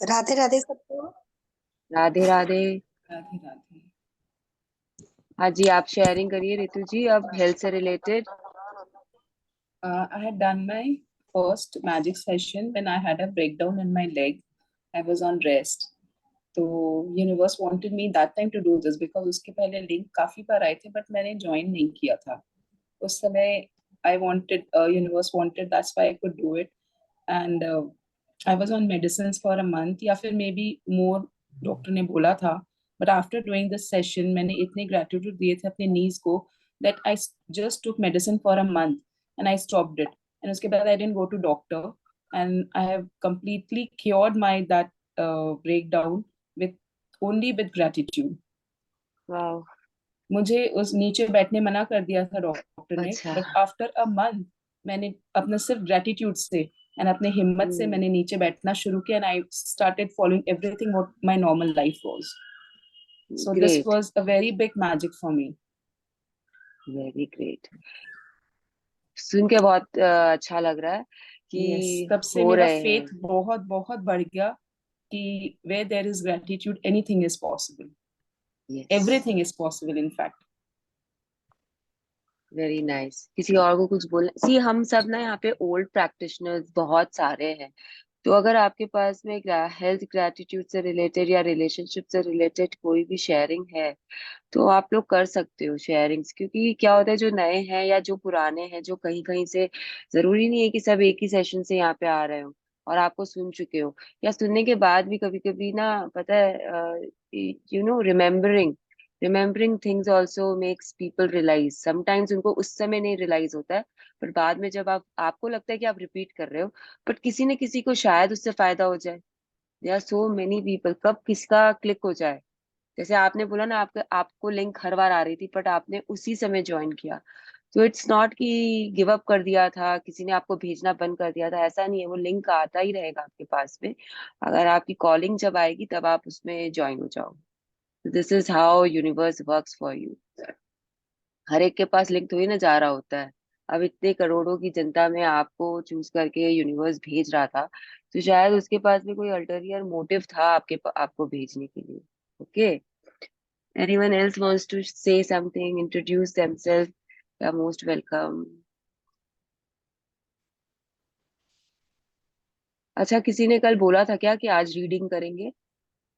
राधे राधे सबको। राधे राधे। राधे राधे। हाँ जी, आप शेयरिंग करिए रितु जी, अब हेल्थ से related. I had done my first magic session when I had a breakdown in my leg. I was on rest. तो universe wanted me that time to do this because उसके पहले link काफी बार आए थे but मैंने join नहीं किया था उस समय। I wanted universe wanted that's why I could do it and I was on medicine for a month या फिर मे बी मोर, डॉक्टर ने बोला था। But after doing this session मैंने इतने ग्रेटिट्यूड दिए थे अपने नीज को that I just took medicine for a month and I stopped it and उसके बाद I didn't go to doctor and I have completely cured my that breakdown with only with gratitude. वाह। मुझे उस नीचे बैठने मना कर दिया था डॉक्टर ने अच्छा। बट आफ्टर अ मंथ मैंने अपना सिर्फ ग्रेटिट्यूड से एंड अपने हिम्मत से मैंने नीचे बैठना शुरू किया and I started following everything what my normal life was. So this great. was a very big magic for me. Very great. सुन के बहुत अच्छा लग रहा है Yes, कि तब से हो मेरा रहे फेथ हैं। बहुत बहुत बढ़ गया कि where there is gratitude anything is possible. Yes. Everything is possible in fact. Very nice. किसी और को कुछ बोलना, सी हम सब ना यहाँ पे ओल्ड प्रैक्टिशनर्स बहुत सारे हैं। तो अगर आपके पास में हेल्थ ग्रेटिट्यूड से रिलेटेड या रिलेशनशिप से रिलेटेड कोई भी शेयरिंग है, तो आप लोग कर सकते हो शेयरिंग्स। क्योंकि क्या होता है, जो नए हैं या जो पुराने हैं, जो कहीं कहीं से, जरूरी नहीं है कि सब एक ही सेशन से यहाँ पे आ रहे हो और आपको सुन चुके हो, या सुनने के बाद भी कभी कभी ना, पता है, remembering remembering things also makes people realize. Sometimes उनको उस समय नहीं रियलाइज होता है, पर बाद में जब आपको लगता है कि आप रिपीट कर रहे हो, बट किसी न किसी को शायद उससे फायदा हो जाए। There are so many people, कब किसका क्लिक हो जाए। जैसे आपने बोला ना, आपको लिंक हर बार आ रही थी बट आपने उसी समय ज्वाइन किया। तो इट्स नॉट कि गिव अप कर दिया था, किसी ने आपको भेजना बंद कर दिया था, ऐसा नहीं है। वो लिंक आता ही रहेगा आपके पास में। अगर आपकी कॉलिंग जब आएगी तब आप उसमें ज्वाइन हो जाओ। This is how universe works for you. हर एक के पास लिंक थोड़ी ना जा रहा होता है। अब इतने करोड़ों की जनता में आपको चूज करके यूनिवर्स भेज रहा था, तो शायद उसके पास भी कोई अल्टरियर मोटिव था आपको भेजने के लिए। Okay. Anyone else wants to say something, introduce themselves? You're most welcome. अच्छा, किसी ने कल बोला था क्या कि आज रीडिंग करेंगे?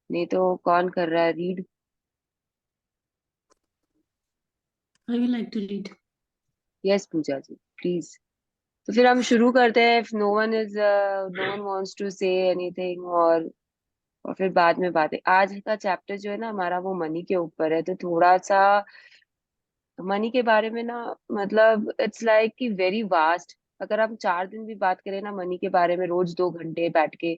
नहीं तो कौन कर रहा है read? I would like to read. Yes Puja ji, please. तो फिर हम शुरू करते हैं। If no one wants to say anything, और फिर बाद में बातें। आज का चैप्टर जो है ना हमारा, वो मनी के ऊपर है। तो थोड़ा सा मनी के बारे में ना, मतलब इट्स लाइक कि वेरी वास्ट। अगर हम 4 दिन भी बात करें ना मनी के बारे में, रोज 2 घंटे बैठ के,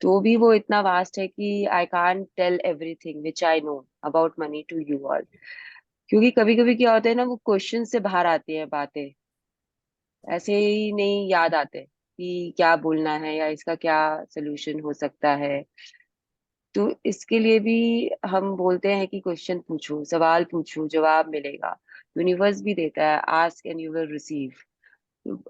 तो भी वो इतना वास्ट है कि I can't tell everything which I know about money to you all. क्योंकि कभी कभी क्या होता है ना, वो क्वेश्चन से बाहर आती है बातें, ऐसे ही नहीं याद आते कि क्या बोलना है या इसका क्या सोल्यूशन हो सकता है। तो इसके लिए भी हम बोलते हैं कि क्वेश्चन पूछो, सवाल पूछो, जवाब मिलेगा। यूनिवर्स भी देता है, ask and you will receive.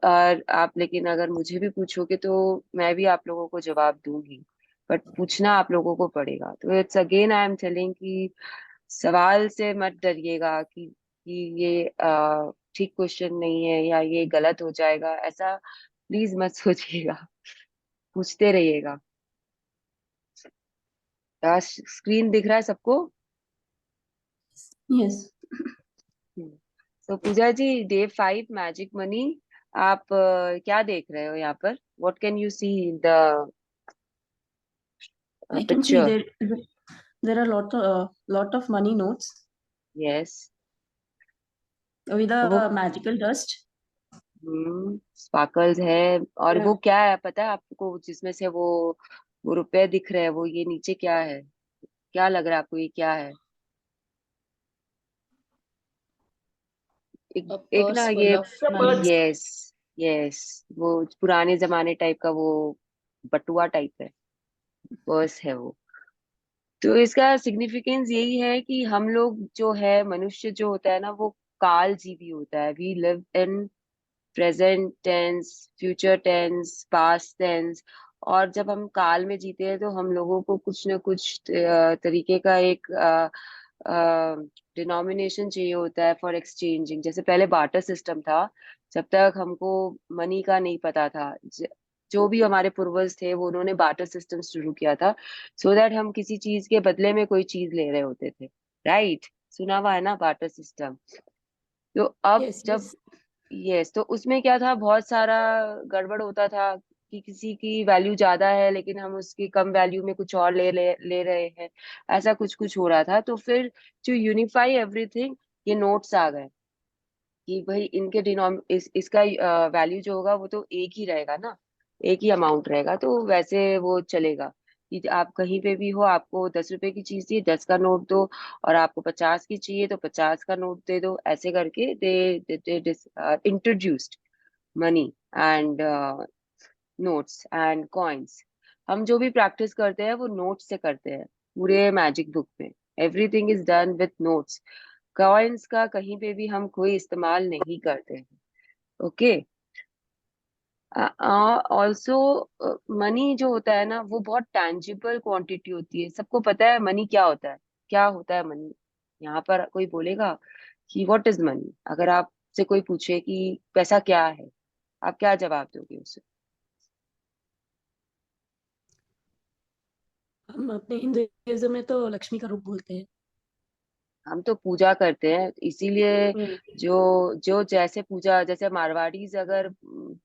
और आप, लेकिन अगर मुझे भी पूछोगे तो मैं भी आप लोगों को जवाब दूंगी, बट पूछना आप लोगों को पड़ेगा। तो it's again I am telling कि सवाल से मत डरिएगा कि ये ठीक क्वेश्चन नहीं है या ये गलत हो जाएगा, ऐसा प्लीज मत सोचिएगा। पूछते रहिएगा। स्क्रीन दिख रहा है सबको? Yes. तो Pooja ji, day 5 magic money, आप क्या देख रहे हो यहाँ पर? What can you see in the I can see picture? there are lot of money notes yes. with वो a magical dust. स्पार्कल्स है। और Yeah. वो क्या है पता है आपको, जिसमें से वो रुपए दिख रहे हैं, वो ये नीचे क्या है? क्या लग रहा है आपको, ये क्या है? एक, A एक ना purse full ये, of money. यस, यस, वो पुराने जमाने टाइप का, वो बटुआ टाइप है, पर्स है वो। तो इसका सिग्निफिकेंस यही है कि हम लोग जो है, मनुष्य जो होता है ना, वो काल जीवी होता है। We live in present tense, future tense, past tense, और जब हम काल में जीते हैं तो हम लोगों को कुछ न कुछ तरीके का एक डिनोमिनेशन चाहिए होता है फॉर एक्सचेंजिंग। जैसे पहले बार्टर सिस्टम था, जब तक हमको मनी का नहीं पता था। जो भी हमारे पूर्वज थे वो उन्होंने बार्टर सिस्टम शुरू किया था, सो दैट हम किसी चीज के बदले में कोई चीज ले रहे होते थे। राइट, सुना हुआ है ना बार्टर सिस्टम? तो अब Yes, जब, yes. यस, तो उसमें क्या था, बहुत सारा गड़बड़ होता था कि किसी की वैल्यू ज्यादा है लेकिन हम उसकी कम वैल्यू में कुछ और ले रहे हैं। ऐसा कुछ कुछ हो रहा था। तो फिर जो यूनिफाई एवरीथिंग, ये नोट्स आ गए कि भाई इनके इसका वैल्यू जो होगा वो तो एक ही रहेगा ना, एक ही अमाउंट रहेगा, तो वैसे वो चलेगा कि आप कहीं पे भी हो, आपको 10 रुपए की चीज चाहिए, 10 का नोट दो, और आपको 50 की चाहिए तो 50 का नोट दे दो। ऐसे करके they introduced money and notes and coins. हम जो भी प्रैक्टिस करते हैं वो नोट्स से करते हैं, पूरे मैजिक बुक में everything is done with notes. Coins का कहीं पे भी हम कोई इस्तेमाल नहीं करते हैं। ओके। ऑल्सो मनी जो होता है ना वो बहुत टैंजिबल क्वांटिटी होती है। सबको पता है मनी क्या होता है, क्या होता है मनी। यहाँ पर कोई बोलेगा कि व्हाट इज मनी, अगर आपसे कोई पूछे कि पैसा क्या है, आप क्या जवाब दोगे उसे? हम अपने हिंदुइज्म में तो लक्ष्मी का रूप बोलते हैं। हम तो पूजा करते हैं, इसीलिए हम्म। जो जो जैसे पूजा, जैसे मारवाड़ीज अगर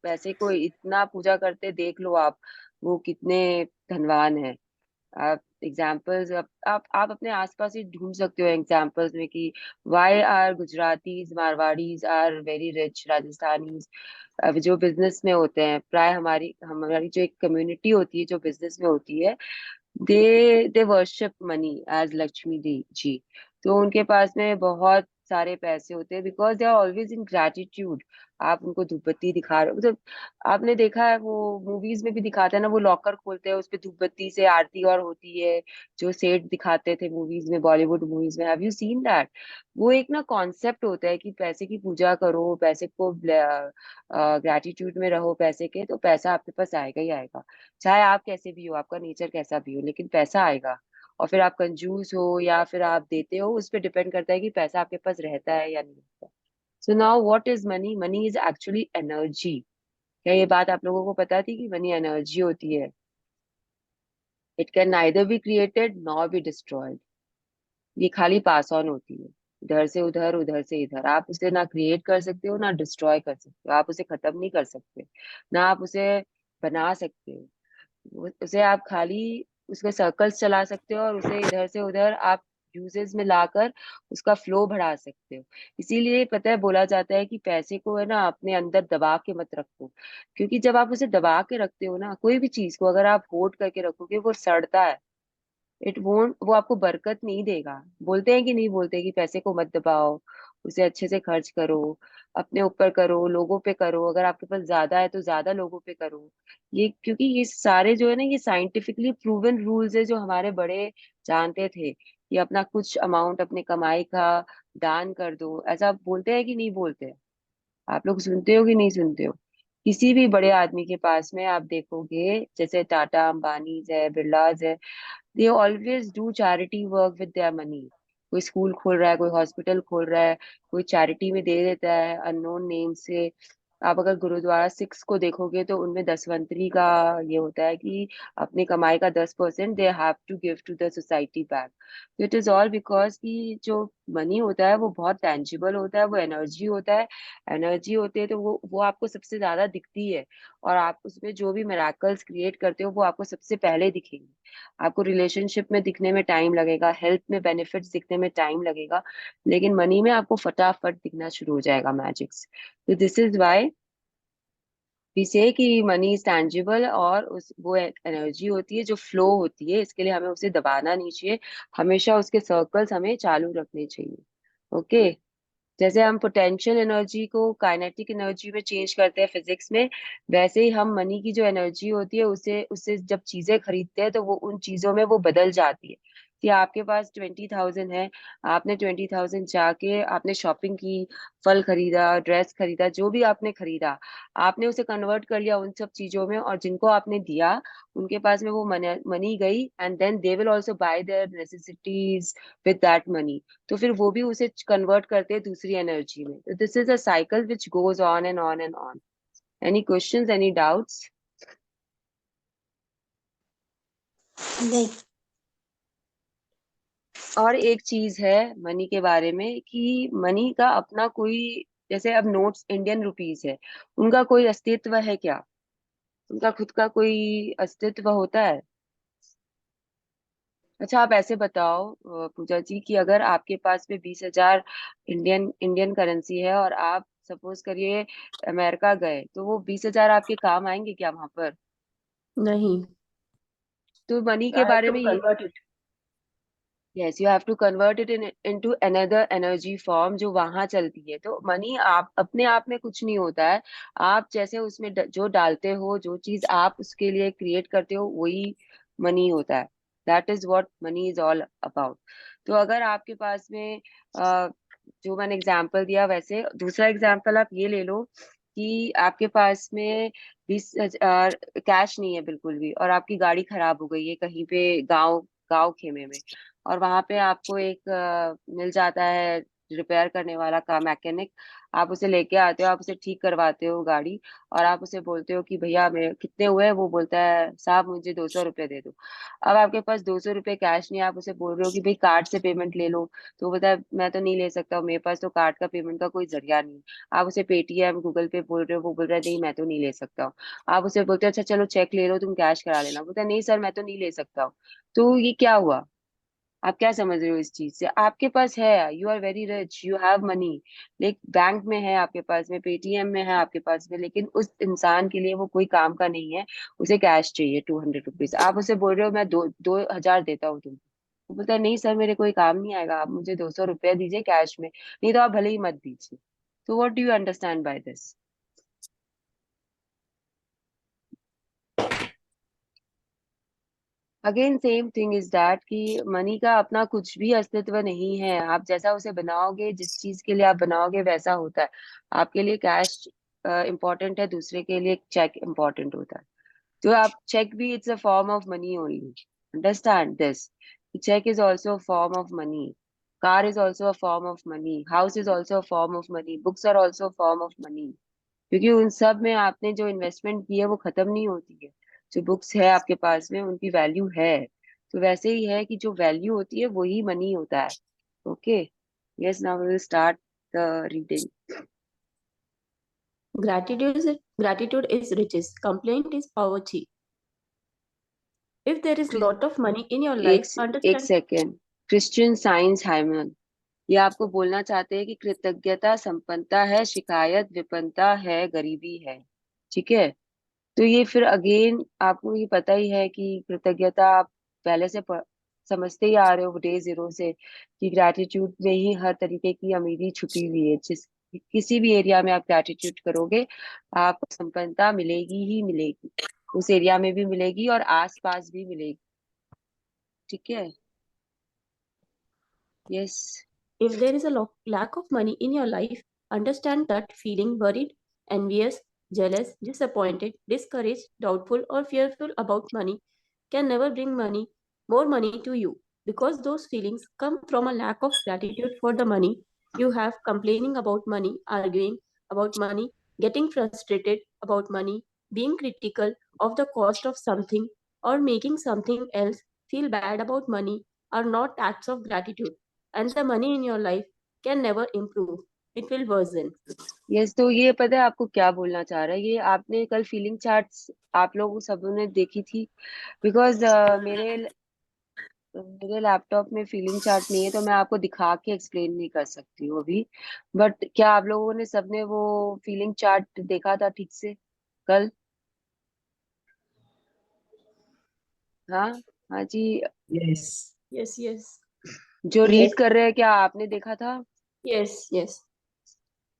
पैसे को इतना पूजा करते, देख लो आप वो कितने धनवान है। आप एग्जाम्पल्स, आप अपने आसपास ही ढूंढ सकते हो एग्जाम्पल्स में कि why are Gujaratis Marwaris are very rich, Rajasthanis जो बिजनेस में होते हैं, प्राय हमारी हमारी जो एक कम्युनिटी होती है जो बिजनेस में होती है, they worship money as Lakshmi ji. तो उनके पास में बहुत सारे पैसे होते हैं because they are always in gratitude. आप उनको धूप बत्ती दिखा रहे हो, मतलब आपने देखा है वो मूवीज में भी दिखाते हैं ना, वो लॉकर खोलते हैं, उस पे धूप बत्ती से आरती और होती है, जो सेठ दिखाते थे मूवीज में, बॉलीवुड मूवीज में। Have you seen that? वो एक ना कॉन्सेप्ट होता है कि पैसे की पूजा करो, पैसे को ग्रैटिट्यूड में रहो पैसे के, तो पैसा आपके पास आएगा ही आएगा। चाहे आप कैसे भी हो, आपका नेचर कैसा भी हो, लेकिन पैसा आएगा। और फिर आप कंजूस हो या फिर आप देते हो, उस पर डिपेंड करता है कि पैसा आपके पास रहता है या नहीं रहता। So now what is money? Money is actually energy. क्या ये बात आप लोगों को पता थी कि मनी एनर्जी होती है? It can neither be created nor be destroyed. ये खाली पास ऑन होती है, इधर से उधर, उधर से इधर। आप उसे ना क्रिएट कर सकते हो ना डिस्ट्रॉय कर सकते हो, आप उसे खत्म नहीं कर सकते, ना आप उसे बना सकते हो। उसे आप खाली उसके सर्कल्स चला सकते हो और उसे इधर से उधर आप यूजेस में लाकर उसका फ्लो बढ़ा सकते हो। इसीलिए पता है बोला जाता है कि पैसे को है ना अपने अंदर दबा के मत रखो, क्योंकि जब आप उसे दबा के रखते हो ना, कोई भी चीज को अगर आप होल्ड करके रखोगे वो सड़ता है। इट वोंट, वो आपको बरकत नहीं देगा। बोलते हैं कि नहीं बोलते कि पैसे को मत दबाओ, उसे अच्छे से खर्च करो, अपने ऊपर करो, लोगों पे करो, अगर आपके पास ज्यादा है तो ज्यादा लोगों पे करो। ये क्योंकि ये सारे जो है ना, ये साइंटिफिकली प्रूवन रूल्स है जो हमारे बड़े जानते थे कि अपना कुछ अमाउंट अपने कमाई का दान कर दो। ऐसा बोलते हैं कि नहीं बोलते? आप लोग सुनते हो कि नहीं सुनते हो? किसी भी बड़े आदमी के पास में आप देखोगे, जैसे टाटा अंबानीज है, बिरलाज है, they always do charity work with their money. कोई स्कूल खोल रहा है, कोई हॉस्पिटल खोल रहा है, कोई चैरिटी में दे देता है अननोन नेम से। आप अगर गुरुद्वारा सिक्स को देखोगे तो उनमें दसवंतरी का ये होता है कि अपनी कमाई का 10% दे have to give to the society back. तो इट इज ऑल बिकॉज कि जो मनी होता है वो बहुत टेंजिबल होता है, वो एनर्जी होता है। एनर्जी होती है तो वो आपको सबसे ज्यादा दिखती है, और आप उसमें जो भी मिराकल्स क्रिएट करते हो वो आपको सबसे पहले दिखेंगे। आपको रिलेशनशिप में दिखने में टाइम लगेगा, हेल्थ में बेनिफिट्स दिखने में टाइम लगेगा, लेकिन मनी में आपको फटाफट दिखना शुरू हो जाएगा मैजिक्स। तो दिस इज वाई वी से कि मनी इज टैंजिबल, और उस वो एनर्जी होती है जो फ्लो होती है, इसके लिए हमें उसे दबाना नहीं चाहिए, हमेशा उसके सर्कल्स हमें चालू रखने चाहिए। ओके। जैसे हम पोटेंशियल एनर्जी को काइनेटिक एनर्जी में चेंज करते हैं फिजिक्स में, वैसे ही हम मनी की जो एनर्जी होती है उसे उससे जब चीजें खरीदते हैं तो वो उन चीजों में वो बदल जाती है। कि आपके पास 20,000 है, आपने 20,000 जाके आपने शॉपिंग की, फल खरीदा, ड्रेस खरीदा, जो भी आपने खरीदा, आपने उसे कन्वर्ट कर लिया उन सब चीजों में, और जिनको आपने दिया उनके पास में वो मनी गई, and then they will also buy their necessities with that money. तो फिर वो भी उसे कन्वर्ट करते हैं दूसरी एनर्जी में। तो this is a cycle which goes on and on and on. Any questions, any doubts? नहीं। और एक चीज है मनी के बारे में कि मनी का अपना कोई, जैसे अब नोट्स इंडियन रुपीस है, उनका कोई अस्तित्व है क्या? उनका खुद का कोई अस्तित्व होता है? अच्छा, आप ऐसे बताओ पूजा जी, कि अगर आपके पास में 20,000 इंडियन इंडियन करेंसी है, और आप सपोज करिए अमेरिका गए, तो वो 20,000 आपके काम आएंगे क्या वहां पर? नहीं, तो मनी I के have बारे to में ये, convert it. यस, you have to convert it into another energy form जो वहां चलती है। तो मनी आप अपने आप में कुछ नहीं होता है, आप जैसे उसमें जो डालते हो, जो चीज आप उसके लिए क्रिएट करते हो, वही मनी होता है। That is what money is all about. तो अगर आपके पास में जो मैंने एग्जांपल दिया, वैसे दूसरा एग्जांपल आप ये ले लो कि आपके पास में 20,000 कैश नहीं है बिल्कुल भी, और आपकी गाड़ी खराब हो गई है कहीं पे गांव गांव खेमे में, और वहां पे आपको एक मिल जाता है रिपेयर करने वाला का मैकेनिक। आप उसे लेके आते हो, आप उसे ठीक करवाते हो गाड़ी, और आप उसे बोलते हो कि भैया मेरे कितने हुए? वो बोलता है साहब मुझे 200 रुपये दे दो। अब आपके पास 200 रुपये कैश नहीं है, आप उसे बोल रहे हो कि भाई कार्ड से पेमेंट ले लो, तो वो बोलता है मैं तो नहीं ले सकता हूँ, मेरे पास तो कार्ड का पेमेंट का कोई जरिया नहीं है। आप उसे पेटीएम गूगल पे बोल रहे हो, वो बोल रहा है नहीं मैं तो नहीं ले सकता हूँ। आप उसे बोलते हो अच्छा चलो चेक ले लो, तुम कैश करा लेना, बोलता है नहीं सर मैं तो नहीं ले सकता हूँ। तो ये क्या हुआ? आप क्या समझ रहे हो इस चीज से? आपके पास है, you are very rich, you have money, लेकिन बैंक में है आपके पास में, पेटीएम में है आपके पास में, लेकिन उस इंसान के लिए वो कोई काम का नहीं है, उसे कैश चाहिए 200 रुपीज। आप उसे बोल रहे हो मैं 2,000 देता हूँ तुमको, वो बोलता है नहीं सर मेरे कोई काम नहीं आएगा, आप मुझे 200 रुपया दीजिए कैश में, नहीं तो आप भले ही मत दीजिए। तो what do you understand by this? Again same thing is that कि मनी का अपना कुछ भी अस्तित्व नहीं है। आप जैसा उसे बनाओगे, जिस चीज के लिए आप बनाओगे वैसा होता है। आपके लिए कैश इम्पोर्टेंट है, दूसरे के लिए चेक इम्पोर्टेंट होता है। तो आप चेक भी it's a form of money only, understand this. Check is also a form of money, car is also a form of money, house is also a form of money, books are also form of money. क्योंकि उन सब में आपने जो investment की है वो खत्म नहीं होती है। जो बुक्स है आपके पास में उनकी वैल्यू है, तो वैसे ही है कि जो वैल्यू होती है वही मनी होता है। Okay, yes, now we will start the reading. Gratitude is riches. Complaint is poverty. If there is lot of money in your एक life, एक understand. Second, Christian science hymn, ये आपको बोलना चाहते हैं कि कृतज्ञता संपन्नता है, शिकायत विपन्नता है, गरीबी है। ठीक है, तो ये फिर अगेन आपको ये पता ही है कि कृतज्ञता आप पहले से समझते ही आ रहे हो डे जीरो से, कि ग्रैटिट्यूड में ही हर तरीके की अमीरी छुपी हुई है। जिस किसी भी एरिया में आप ग्रैटिट्यूड करोगे, आपको संपन्नता मिलेगी ही मिलेगी, उस एरिया में भी मिलेगी और आस पास भी मिलेगी। ठीक है, yes. If there is a lack of money in your life, understand that feeling worried, envious, jealous, disappointed, discouraged, doubtful, or fearful about money can never bring more money to you, because those feelings come from a lack of gratitude for the money you have, complaining about money, arguing about money, getting frustrated about money, being critical of the cost of something, or making something else feel bad about money are not acts of gratitude, and the money in your life can never improve. It will worsen. Yes, तो ये पता है आपको क्या बोलना चाह रहा है? ये आपने कल फीलिंग चार्ट्स आप लोगों सबों ने देखी थी? बिकॉज मेरे लैपटॉप में फीलिंग चार्ट नहीं है, तो मैं आपको दिखा के एक्सप्लेन नहीं कर सकती हूँ अभी। बट क्या आप लोगों ने सबने वो फीलिंग चार्ट देखा था ठीक से कल? हाँ, हाँ जी। Yes. Yes, yes, जो Yes. रीड कर रहे हैं, क्या आपने देखा था? yes, yes.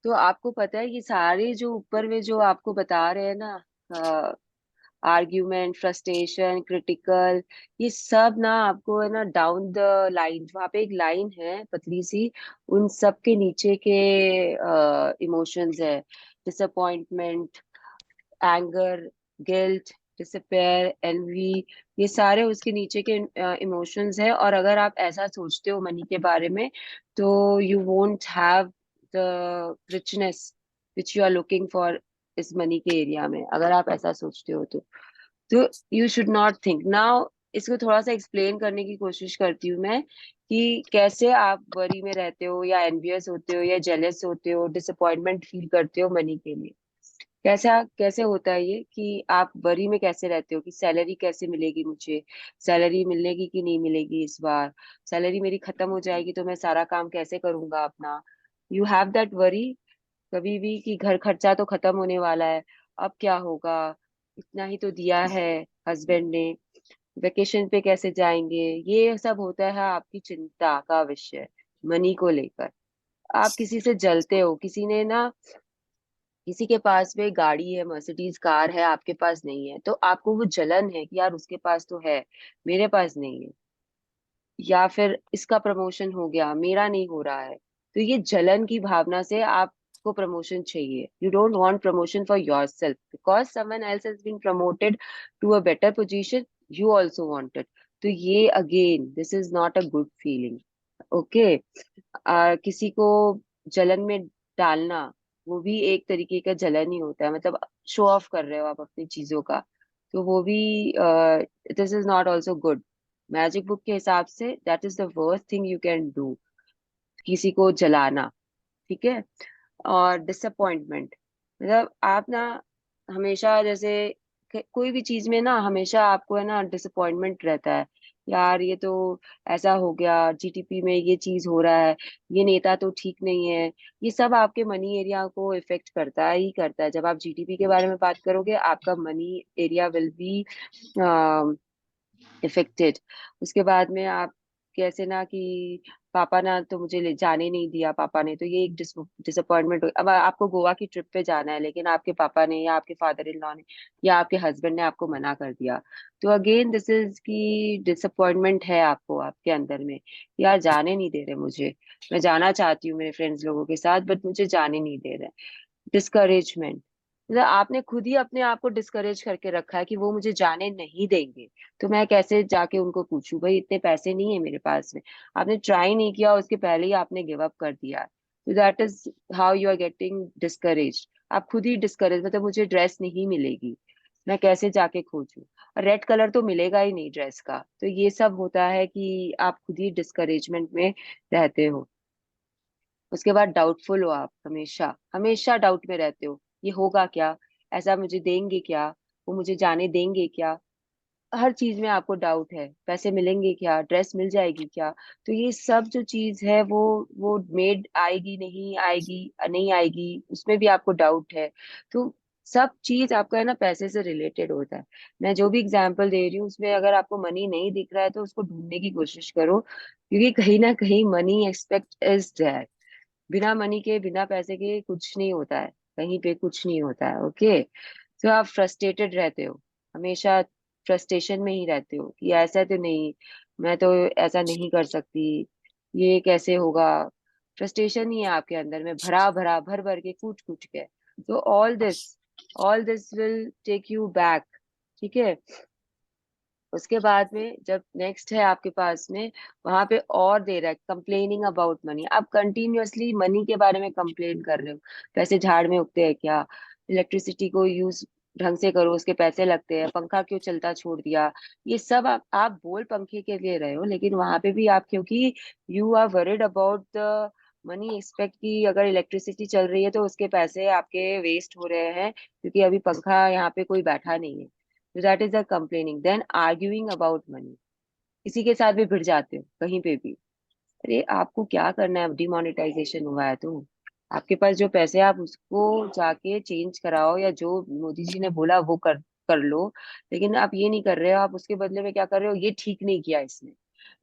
तो आपको पता है कि सारे जो ऊपर में जो आपको बता रहे हैं ना, आर्ग्यूमेंट, फ्रस्ट्रेशन, क्रिटिकल, ये सब ना आपको है ना डाउन द लाइन, वहां पे एक लाइन है पतली सी, उन सब के नीचे के इमोशंस है, disappointment, anger, guilt, despair, envy, ये सारे उसके नीचे के इमोशंस है। और अगर आप ऐसा सोचते हो मनी के बारे में, तो you won't have the richness which you are looking for इस मनी के एरिया में, अगर आप ऐसा सोचते हो तो you should not think now. इसको थोड़ा सा एक्सप्लेन करने की कोशिश करती हूँ मैं, कि कैसे आप वरी में रहते हो, या एनवियस होते हो, या जेलस होते हो, डिसअपॉइंटमेंट फील करते हो मनी के लिए। कैसा कैसे होता है ये कि आप वरी में कैसे रहते हो कि सैलरी कैसे मिलेगी मुझे, सैलरी मिलेगी कि नहीं मिलेगी इस बार, सैलरी मेरी खत्म हो जाएगी तो मैं सारा काम कैसे करूंगा अपना। यू हैव दैट वरी कभी भी कि घर खर्चा तो खत्म होने वाला है, अब क्या होगा, इतना ही तो दिया है हस्बैंड ने, वेकेशन पे कैसे जाएंगे। ये सब होता है आपकी चिंता का विषय मनी को लेकर। आप किसी से जलते हो, किसी ने ना, किसी के पास में गाड़ी है, मर्सिडीज कार है, आपके पास नहीं है, तो आपको वो जलन है कि यार उसके पास तो है, मेरे पास नहीं है। या फिर इसका प्रमोशन हो गया, मेरा नहीं हो रहा है, तो ये जलन की भावना से आपको प्रमोशन चाहिए। You don't want promotion for yourself because someone else has been promoted to a better position, you also want it. तो ये again this is not a good feeling. Okay, किसी को जलन में डालना, वो भी एक तरीके का जलन ही होता है, मतलब शो ऑफ कर रहे हो आप अपनी चीजों का, तो वो भी this is not also good. Magic book के हिसाब say that is the worst thing you can do, किसी को जलाना। ठीक है। और डिसअपॉइंटमेंट, मतलब आप ना हमेशा जैसे कोई भी चीज में ना हमेशा आपको है ना डिसअपॉइंटमेंट रहता है, यार ये तो ऐसा हो गया, जीटीपी में ये चीज हो रहा है, ये नेता तो ठीक नहीं है। ये सब आपके मनी एरिया को इफेक्ट करता ही करता है। जब आप जीटीपी के बारे में बात करोगे, आपका money area will be affected. उसके बाद में आप कैसे ना कि पापा ना तो मुझे ले जाने नहीं दिया, पापा ने तो, ये एक डिसअपॉइंटमेंट हो। अब आपको गोवा की ट्रिप पे जाना है, लेकिन आपके पापा ने या आपके फादर इन लॉ ने या आपके हस्बैंड ने आपको मना कर दिया, तो अगेन दिस इज की डिसअपॉइंटमेंट है आपको आपके अंदर में, यार जाने नहीं दे रहे मुझे, मैं जाना चाहती हूँ मेरे फ्रेंड्स लोगों के साथ बट मुझे जाने नहीं दे रहे। डिस्करेजमेंट, मतलब आपने खुद ही अपने आप को डिस्करेज करके रखा है कि वो मुझे जाने नहीं देंगे, तो मैं कैसे जाके उनको पूछूं, भाई इतने पैसे नहीं है मेरे पास में। आपने ट्राई नहीं किया, उसके पहले ही आपने गिव अप कर दिया, तो that is how you are getting discourage. आप खुद ही डिस्करेज, मतलब मुझे ड्रेस नहीं मिलेगी, मैं कैसे जाके खोजूं, रेड कलर तो मिलेगा ही नहीं ड्रेस का, तो ये सब होता है कि आप खुद ही डिस्करेजमेंट में रहते हो। उसके बाद डाउटफुल हो, आप हमेशा हमेशा डाउट में रहते हो, ये होगा क्या, ऐसा मुझे देंगे क्या, वो मुझे जाने देंगे क्या, हर चीज में आपको डाउट है, पैसे मिलेंगे क्या, ड्रेस मिल जाएगी क्या। तो ये सब जो चीज है वो मेड आएगी नहीं आएगी, नहीं आएगी, उसमें भी आपको डाउट है। तो सब चीज आपका है ना पैसे से रिलेटेड होता है। मैं जो भी एग्जांपल दे रही हूँ उसमें अगर आपको मनी नहीं दिख रहा है तो उसको ढूंढने की कोशिश करो, क्योंकि कहीं ना कहीं मनी एक्सपेक्ट इज देयर। बिना मनी के, बिना पैसे के कुछ नहीं होता है, कहीं पे कुछ नहीं होता है। ओके, तो आप फ्रस्ट्रेटेड रहते हो, हमेशा फ्रस्ट्रेशन में ही रहते हो कि ऐसा तो नहीं, मैं तो ऐसा नहीं कर सकती, ये कैसे होगा। फ्रस्ट्रेशन ही है आपके अंदर में भरा भरा, भर भर के, कूट कूट के। तो all this will take you back. ठीक है। उसके बाद में जब नेक्स्ट है आपके पास में, वहां पे और दे रहा है कंप्लेनिंग अबाउट मनी, आप कंटिन्यूअसली मनी के बारे में कंप्लेन कर रहे हो, पैसे झाड़ में उगते हैं क्या, इलेक्ट्रिसिटी को यूज ढंग से करो, उसके पैसे लगते हैं, पंखा क्यों चलता छोड़ दिया। ये सब आप बोल पंखे के लिए रहे हो, लेकिन वहां पे भी आप, क्योंकि you are worried about the money expect की अगर इलेक्ट्रिसिटी चल रही है तो उसके पैसे आपके वेस्ट हो रहे हैं, क्योंकि अभी पंखा यहाँ पे कोई बैठा नहीं है। तो that is the complaining. Then arguing about money, किसी के साथ भी भिड़ जाते हो कहीं पे भी, अरे आपको क्या करना है, डिमोनेटाइजेशन हुआ है तो आपके पास जो पैसे हैं, आप उसको जाके चेंज कराओ, या जो मोदी जी ने बोला वो कर कर लो, लेकिन आप ये नहीं कर रहे हो। आप उसके बदले में क्या कर रहे हो, ये ठीक नहीं किया इसने,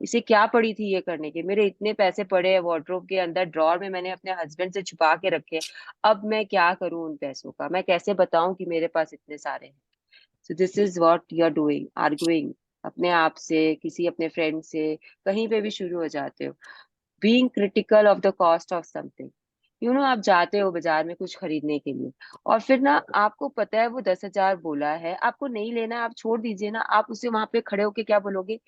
इसे क्या पड़ी थी ये करने की, मेरे इतने पैसे पड़े हैं वार्डरोब के अंदर ड्रॉर में, मैंने अपने हस्बैंड से छुपा के रखे हैं, अब मैं क्या करूं उन पैसों का, मैं कैसे बताऊं कि मेरे पास इतने सारे हैं। So this is what you are doing, arguing अपने आप से, किसी अपने फ्रेंड से, कहीं पे भी शुरू हो जाते हो. Being critical of the cost of something. आप जाते हो बाजार में कुछ खरीदने के लिए, और फिर ना आपको पता है वो 10,000 बोला है, आपको नहीं लेना है, आप छोड़ दीजिए ना. आप उसे वहां पे खड़े होके क्या बोलोगे?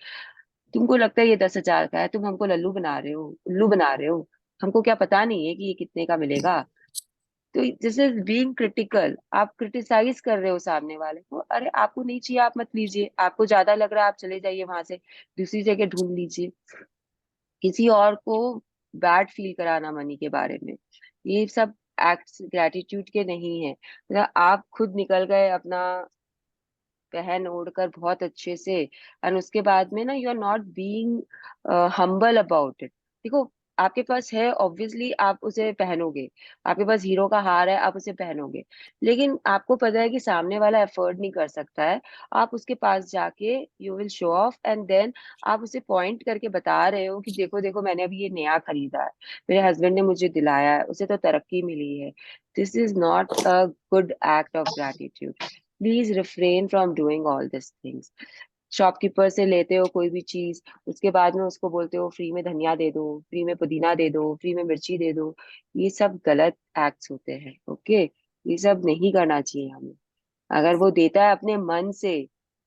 तुमको लगता है ये 10,000 का है, तुम हमको लल्लू बना रहे हो, उल्लू बना रहे हो. हमको क्या पता नहीं है कि ये कितने का मिलेगा? तो दिस इज बीइंग क्रिटिकल. आप क्रिटिसाइज कर रहे हो सामने वाले को. अरे आपको नहीं चाहिए, आप मत लीजिए. आपको ज्यादा लग रहा है, आप चले जाइए वहां से, दूसरी जगह ढूंढ लीजिए. किसी और को बैड फील कराना मनी के बारे में, ये सब एक्ट्स ग्रेटिट्यूड के नहीं है. मतलब आप खुद निकल गए अपना पहन ओढ़ कर बहुत अच्छे से, एंड उसके बाद में ना you are not being humble about it. देखो, आपके पास है, ऑब्वियसली आप उसे पहनोगे. आपके पास हीरो का हार है, आप उसे पहनोगे. लेकिन आपको पता है कि सामने वाला एफर्ट नहीं कर सकता है. आप उसके पास जाके you will show off, and then आप उसे पॉइंट करके बता रहे हो कि देखो देखो, मैंने अभी ये नया खरीदा है, मेरे हस्बैंड ने मुझे दिलाया है, उसे तो तरक्की मिली है. This is not a good act of gratitude. Please refrain from doing all this things. Shopkeeper से लेते हो कोई भी चीज, उसके बाद में उसको बोलते हो फ्री में धनिया दे दो, फ्री में पुदीना दे दो, फ्री में मिर्ची दे दो. ये सब गलत एक्ट्स होते हैं. ओके, ये सब नहीं करना चाहिए हमें. अगर वो देता है अपने मन से,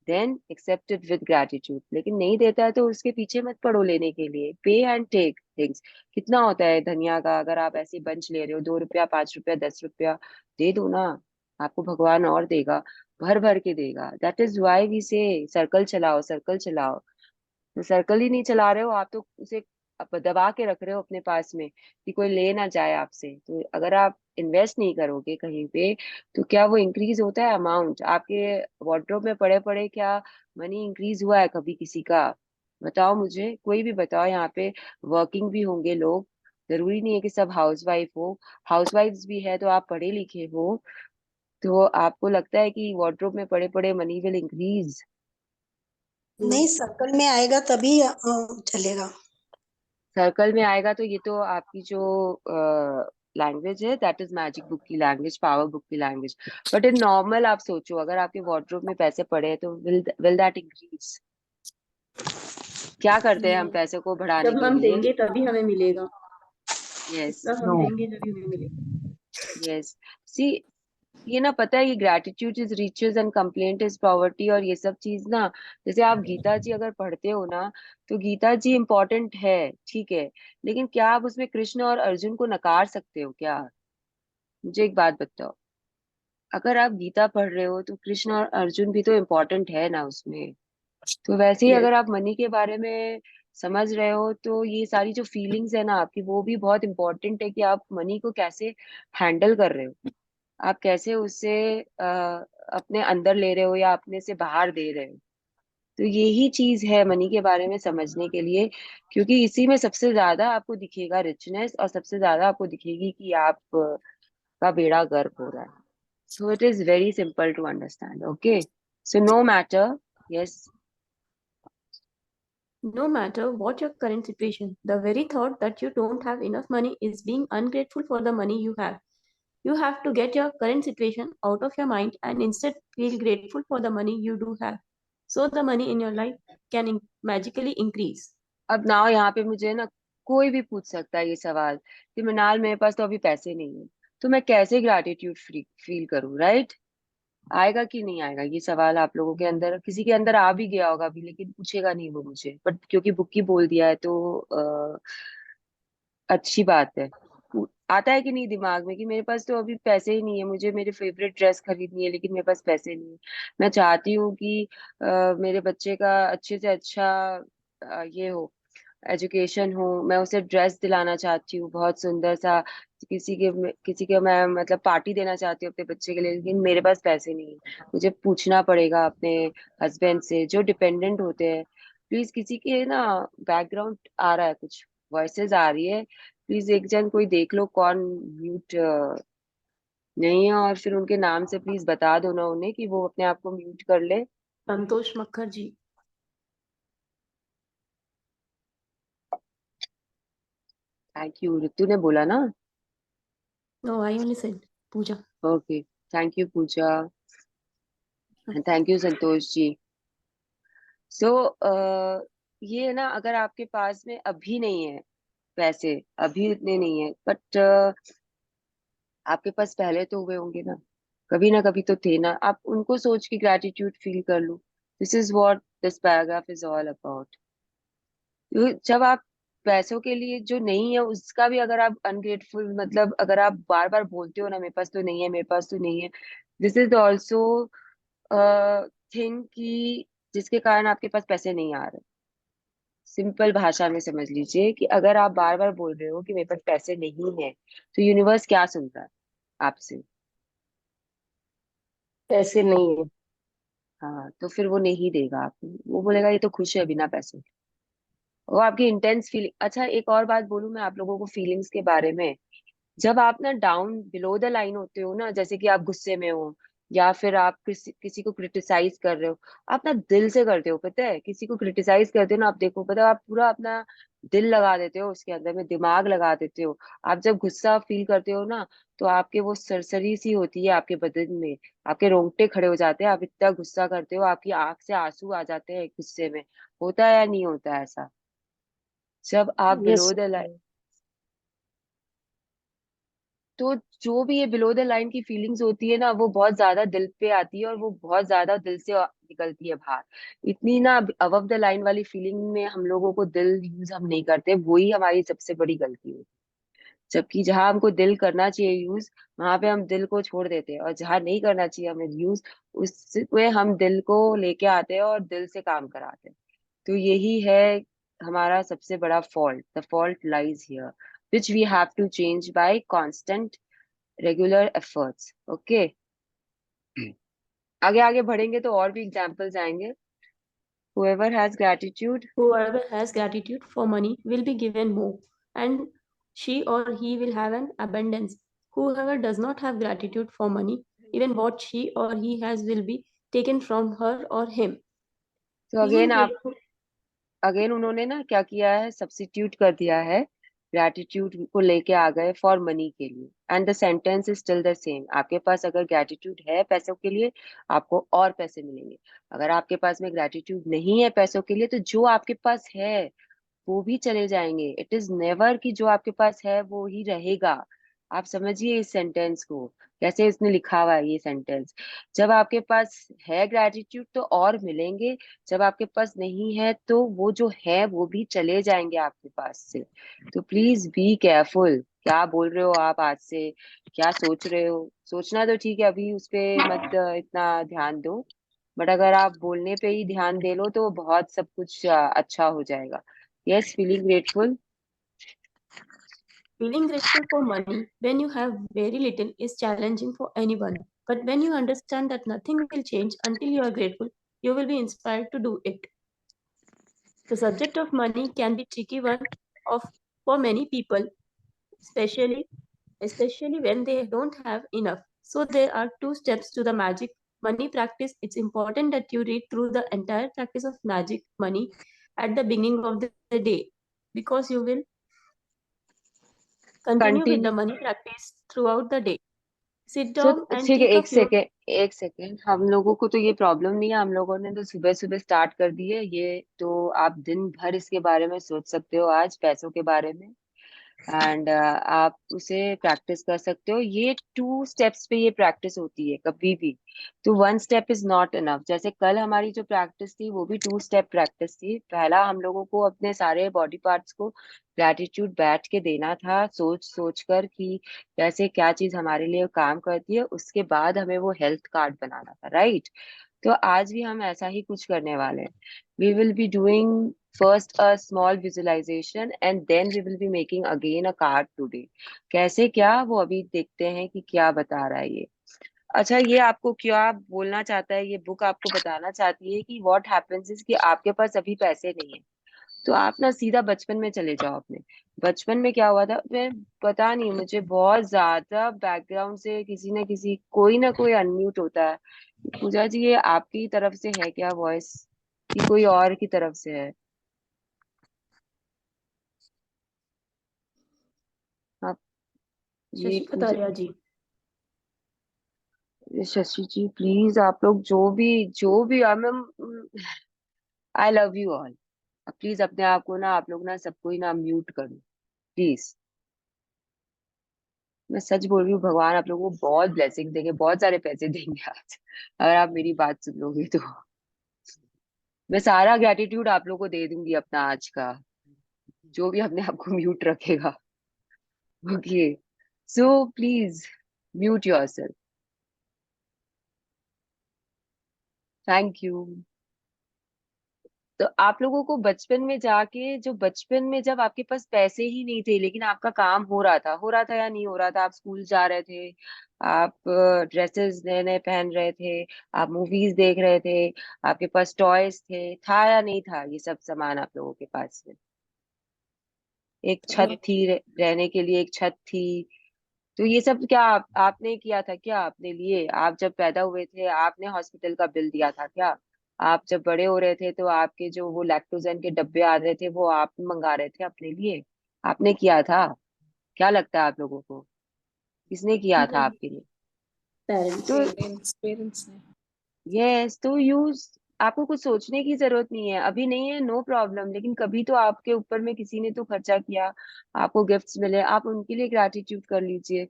then accept it with gratitude. लेकिन नहीं देता है तो उसके पीछे मत पड़ो लेने के लिए. पे एंड टेक थिंग्स. कितना होता है धनिया का? अगर आप ऐसे बंच ले रहे हो, 2 रुपया, 5 रुपया, 10 रुपया, दे दो ना. आपको भगवान और देगा, भर भर के देगा. दैट इज वाई वी से सर्कल चलाओ, सर्कल चलाओ. तो सर्कल ही नहीं चला रहे हो आप, तो उसे दबा के रख रहे हो अपने पास में कि कोई ले ना जाए आपसे. तो अगर आप इन्वेस्ट नहीं करोगे कहीं पे, तो क्या वो इंक्रीज होता है अमाउंट आपके वार्डरोब में पड़े पड़े? क्या मनी इंक्रीज हुआ है कभी किसी का? बताओ मुझे, कोई भी बताओ. यहाँ पे वर्किंग भी होंगे लोग, जरूरी नहीं है कि सब हाउसवाइफ हो. हाउसवाइफ्स भी है तो आप पढ़े लिखे हो, तो आपको लगता है कि वार्डरोब में पड़े पड़े मनी विल इंक्रीज? नहीं, सर्कल में आएगा तभी चलेगा. सर्कल में आएगा तो ये तो आपकी जो लैंग्वेज है, दैट इज मैजिक बुक की लैंग्वेज, पावर बुक की लैंग्वेज. बट इन नॉर्मल आप सोचो, अगर आपके वार्डरोब में पैसे पड़े हैं तो विल दैट इंक्रीज? क्या करते हैं हम नहीं, पैसे को बढ़ाने जब के हम लिए? देंगे तभी हमें मिलेगा. यस. जितना हम No. देंगे तभी हमें मिलेगा. यस. सी, ये ना पता है, ये gratitude is riches and complaint is poverty, और ये सब चीज ना, जैसे आप गीता जी अगर पढ़ते हो ना, तो गीता जी इम्पोर्टेंट है, ठीक है. लेकिन क्या आप उसमें कृष्ण और अर्जुन को नकार सकते हो क्या? मुझे एक बात बताओ. अगर आप गीता पढ़ रहे हो तो कृष्ण और अर्जुन भी तो इम्पोर्टेंट है ना उसमें. तो वैसे ही Yes. अगर आप मनी के बारे में समझ रहे हो, तो ये सारी जो फीलिंग्स है ना आपकी, वो भी बहुत इंपॉर्टेंट है कि आप मनी को कैसे हैंडल कर रहे हो. आप कैसे उससे अपने अंदर ले रहे हो या अपने से बाहर दे रहे हो. तो यही चीज है मनी के बारे में समझने के लिए, क्योंकि इसी में सबसे ज्यादा आपको दिखेगा रिचनेस, और सबसे ज्यादा आपको दिखेगी कि आप का बेड़ा गर्क हो रहा है. So it is very simple to understand. Okay. So no matter, yes, No matter what your current situation, the very thought that you don't have enough money is being ungrateful for the money you have. You have to get your current situation out of your mind and instead feel grateful for the money you do have. So the money in your life can magically increase. अब now यहाँ पे मुझे ना कोई भी पूछ सकता है ये सवाल कि मृणाल, मेरे पास तो अभी पैसे नहीं है, तो मैं कैसे ग्रैटिट्यूड फील करूँ, राइट? आएगा कि नहीं आएगा ये सवाल आप लोगों के अंदर? किसी के अंदर आ भी गया होगा अभी, लेकिन पूछेगा नहीं वो मुझे, बट क्योंकि बुक ही बोल दिया है तो अच्छी बात है. आता है कि नहीं दिमाग में कि मेरे पास तो अभी पैसे ही नहीं है, मुझे मेरे फेवरेट ड्रेस खरीदनी है लेकिन मेरे पास पैसे नहीं है. मैं चाहती हूँ कि मेरे बच्चे का अच्छे से अच्छा ये हो, एजुकेशन हो. मैं उसे ड्रेस दिलाना चाहती हूँ बहुत सुंदर सा, किसी के मैं मतलब पार्टी देना चाहती हूँ अपने बच्चे के लिए, लेकिन मेरे पास पैसे नहीं है. मुझे पूछना पड़ेगा अपने हस्बैंड से, जो डिपेंडेंट होते हैं. प्लीज, किसी के ना बैकग्राउंड आ रहा है, कुछ वॉइसेस आ रही है. प्लीज एक जन कोई देख लो कौन म्यूट नहीं है, और फिर उनके नाम से प्लीज बता दो ना उन्हें कि वो अपने आप को म्यूट कर ले. संतोष मक्खर जी. थैंक यू, ऋतु ने बोला ना. No, I only said Pooja. Okay, thank you Pooja. Thank you Santosh ji. So ये ना, अगर आपके पास में अभी नहीं है पैसे, अभी उतने नहीं है, बट आपके पास पहले तो हुए होंगे ना कभी तो थे ना, आप उनको सोच के ग्रैटिट्यूड फील कर लो। This is what this paragraph is all about. जब आप पैसों के लिए जो नहीं है उसका भी अगर आप अनग्रेटफुल, मतलब अगर आप बार बार बोलते हो ना मेरे पास तो नहीं है, मेरे पास तो नहीं है, दिस इज ऑल्सो थिंग कि जिसके कारण आपके पास पैसे नहीं आ रहे। सिंपल भाषा में समझ लीजिए कि अगर आप बार बार बोल रहे हो कि मेरे पास पैसे नहीं है, तो यूनिवर्स क्या सुन रहा है आपसे? पैसे नहीं है। हाँ, तो फिर वो नहीं देगा आपको, वो बोलेगा ये तो खुश है बिना पैसे। वो आपकी इंटेंस फीलिंग। अच्छा, एक और बात बोलूं मैं आप लोगों को फीलिंग्स के बारे में। जब आप ना डाउन बिलो द लाइन होते हो ना, जैसे कि आप गुस्से में हो या फिर आप किसी को क्रिटिसाइज कर रहे हो, आप ना दिल से करते हो, पता है? किसी को क्रिटिसाइज करते हो ना, आप देखो, पता है, आप पूरा अपना दिल लगा देते हो उसके अंदर में, दिमाग लगा देते हो। आप जब गुस्सा फील करते हो ना, तो आपके वो सरसरी सी होती है आपके बदन में, आपके रोंगटे खड़े हो जाते हैं, आप इतना गुस्सा करते हो, आपकी आंख से आंसू आ जाते हैं गुस्से में। होता है या नहीं होता है ऐसा? जब आप यस। बिलो द लाइन, तो जो भी ये बिलो द लाइन की फीलिंग्स होती है ना, वो बहुत ज्यादा दिल पे आती है और वो बहुत ज्यादा दिल से निकलती है बाहर। इतनी ना अबव द लाइन वाली फीलिंग में हम लोगों को दिल यूज हम नहीं करते, वही हमारी सबसे बड़ी गलती होती है। जबकि जहां हमको दिल करना चाहिए यूज, वहां पे हम दिल को छोड़ देते हैं, और जहां नहीं करना चाहिए हमें यूज, उसमें हम दिल को लेके आते हैं और दिल से काम कराते हैं। तो यही है हमारा सबसे बड़ा fault. The fault lies here, which we have to change by constant regular efforts. Okay. आगे आगे बढ़ेंगे तो और भी एग्जांपल्स आएंगे। whoever has gratitude, Whoever has gratitude for money will be given more, and she or he will have an abundance. Whoever does not have gratitude for money, even what she or he has will be taken from her or him. तो Feeling again आप, grateful. Again उन्होंने ना क्या किया है, substitute कर दिया है, ग्रैटिट्यूड को लेके आ गए फॉर मनी के लिए, and the sentence is still the same. आपके पास अगर ग्रैटिट्यूड है पैसों के लिए, आपको और पैसे मिलेंगे। अगर आपके पास में ग्रैटिट्यूड नहीं है पैसों के लिए, तो जो आपके पास है वो भी चले जाएंगे। इट इज नेवर कि जो आपके पास है वो ही रहेगा। आप समझिए इस सेंटेंस को, कैसे इसने लिखा हुआ है ये सेंटेंस। जब आपके पास है ग्रैटिट्यूड तो और मिलेंगे, जब आपके पास नहीं है तो वो जो है वो भी चले जाएंगे आपके पास से। तो प्लीज बी केयरफुल, क्या बोल रहे हो आप आज से, क्या सोच रहे हो। सोचना तो ठीक है, अभी उस पे मत इतना ध्यान दो, बट अगर आप बोलने पे ही ध्यान दे लो तो बहुत सब कुछ अच्छा हो जाएगा। Yes, feeling grateful. Feeling grateful for money when you have very little is challenging for anyone. But when you understand that nothing will change until you are grateful, you will be inspired to do it. The subject of money can be tricky one of for many people, especially especially when they don't have enough. So there are two steps to the magic money practice. It's important that you read through the entire practice of magic money at the beginning of the day, because you will continue with the Continue. money practice throughout the day. Sit So down and ठीक है, take a एक few. Second, एक second, हम लोगों को तो ये problem नहीं है, हम लोगों ने तो सुबह सुबह स्टार्ट कर दी है ये, तो आप दिन भर इसके बारे में सोच सकते हो, आज पैसों के बारे में, एंड आप उसे प्रैक्टिस कर सकते हो। ये 2 स्टेप्स पे ये प्रैक्टिस होती है कभी भी, तो 1 स्टेप इज नॉट इनफ। जैसे कल हमारी जो प्रैक्टिस थी वो भी 2 स्टेप प्रैक्टिस थी। पहला हम लोगों को अपने सारे बॉडी पार्ट्स को ग्रैटिट्यूड बैठ के देना था, सोच सोच कर कि कैसे क्या चीज हमारे लिए काम करती है, उसके बाद हमें वो हेल्थ कार्ड बनाना था, राइट? तो आज भी हम ऐसा ही कुछ करने वाले हैं। We will be doing first a small visualization and then we will be making again a card today। कैसे क्या, वो अभी देखते हैं कि क्या बता रहा है ये। अच्छा, ये आपको क्या बोलना चाहता है, ये बुक आपको बताना चाहती है कि व्हाट हैपेंस इज कि आपके पास अभी पैसे नहीं है, तो आप ना सीधा बचपन में चले जाओ अपने। बचपन में क्या हुआ था, मैं पता नहीं, मुझे बहुत ज्यादा बैकग्राउंड से किसी ना किसी, कोई ना कोई अनम्यूट होता है। पूजा जी, ये आपकी तरफ से है क्या वॉइस, कि कोई और की तरफ से है? आप ये Shashi Pooja, Kataria ji. Shashi ji please, आप लोग जो भी ma'am, I love you all. Please अपने आप को ना, आप लोग ना सबको ही ना म्यूट करो प्लीज। मैं सच बोल रही हूँ, भगवान आप लोगों को बहुत ब्लेसिंग देंगे, बहुत सारे पैसे देंगे आज, अगर आप मेरी बात सुन लोगे तो। मैं सारा ग्रेटिट्यूड आप लोगों को दे दूंगी अपना आज का, जो भी अपने आप को म्यूट रखेगा। Okay, so please mute yourself. Thank you. तो आप लोगों को बचपन में जाके, जो बचपन में जब आपके पास पैसे ही नहीं थे लेकिन आपका काम हो रहा था या नहीं हो रहा था, आप स्कूल जा रहे थे, आप ड्रेसेस नए नए पहन रहे थे, आप मूवीज देख रहे थे, आपके पास टॉयज थे, था या नहीं था ये सब सामान आप लोगों के पास में? एक छत हाँ, थी, रहने के लिए एक छत थी। तो ये सब क्या आपने किया था क्या अपने लिए? आप जब पैदा हुए थे आपने हॉस्पिटल का बिल दिया था क्या? आप जब बड़े हो रहे थे तो आपके जो वो लैक्टोजन के डब्बे आ रहे थे वो आप मंगा रहे थे अपने लिए? आपने किया था? क्या लगता है आप लोगों को, किसने किया था नहीं, आपके लिए? पेरेंट्स। तो पेरेंट्स ने। यस, तो यूज, आपको कुछ सोचने की जरूरत नहीं है, अभी नहीं है नो प्रॉब्लम, लेकिन कभी तो आपके ऊपर में किसी ने तो खर्चा किया, आपको गिफ्ट्स मिले, आप उनके लिए ग्रैटिट्यूड कर लीजिए।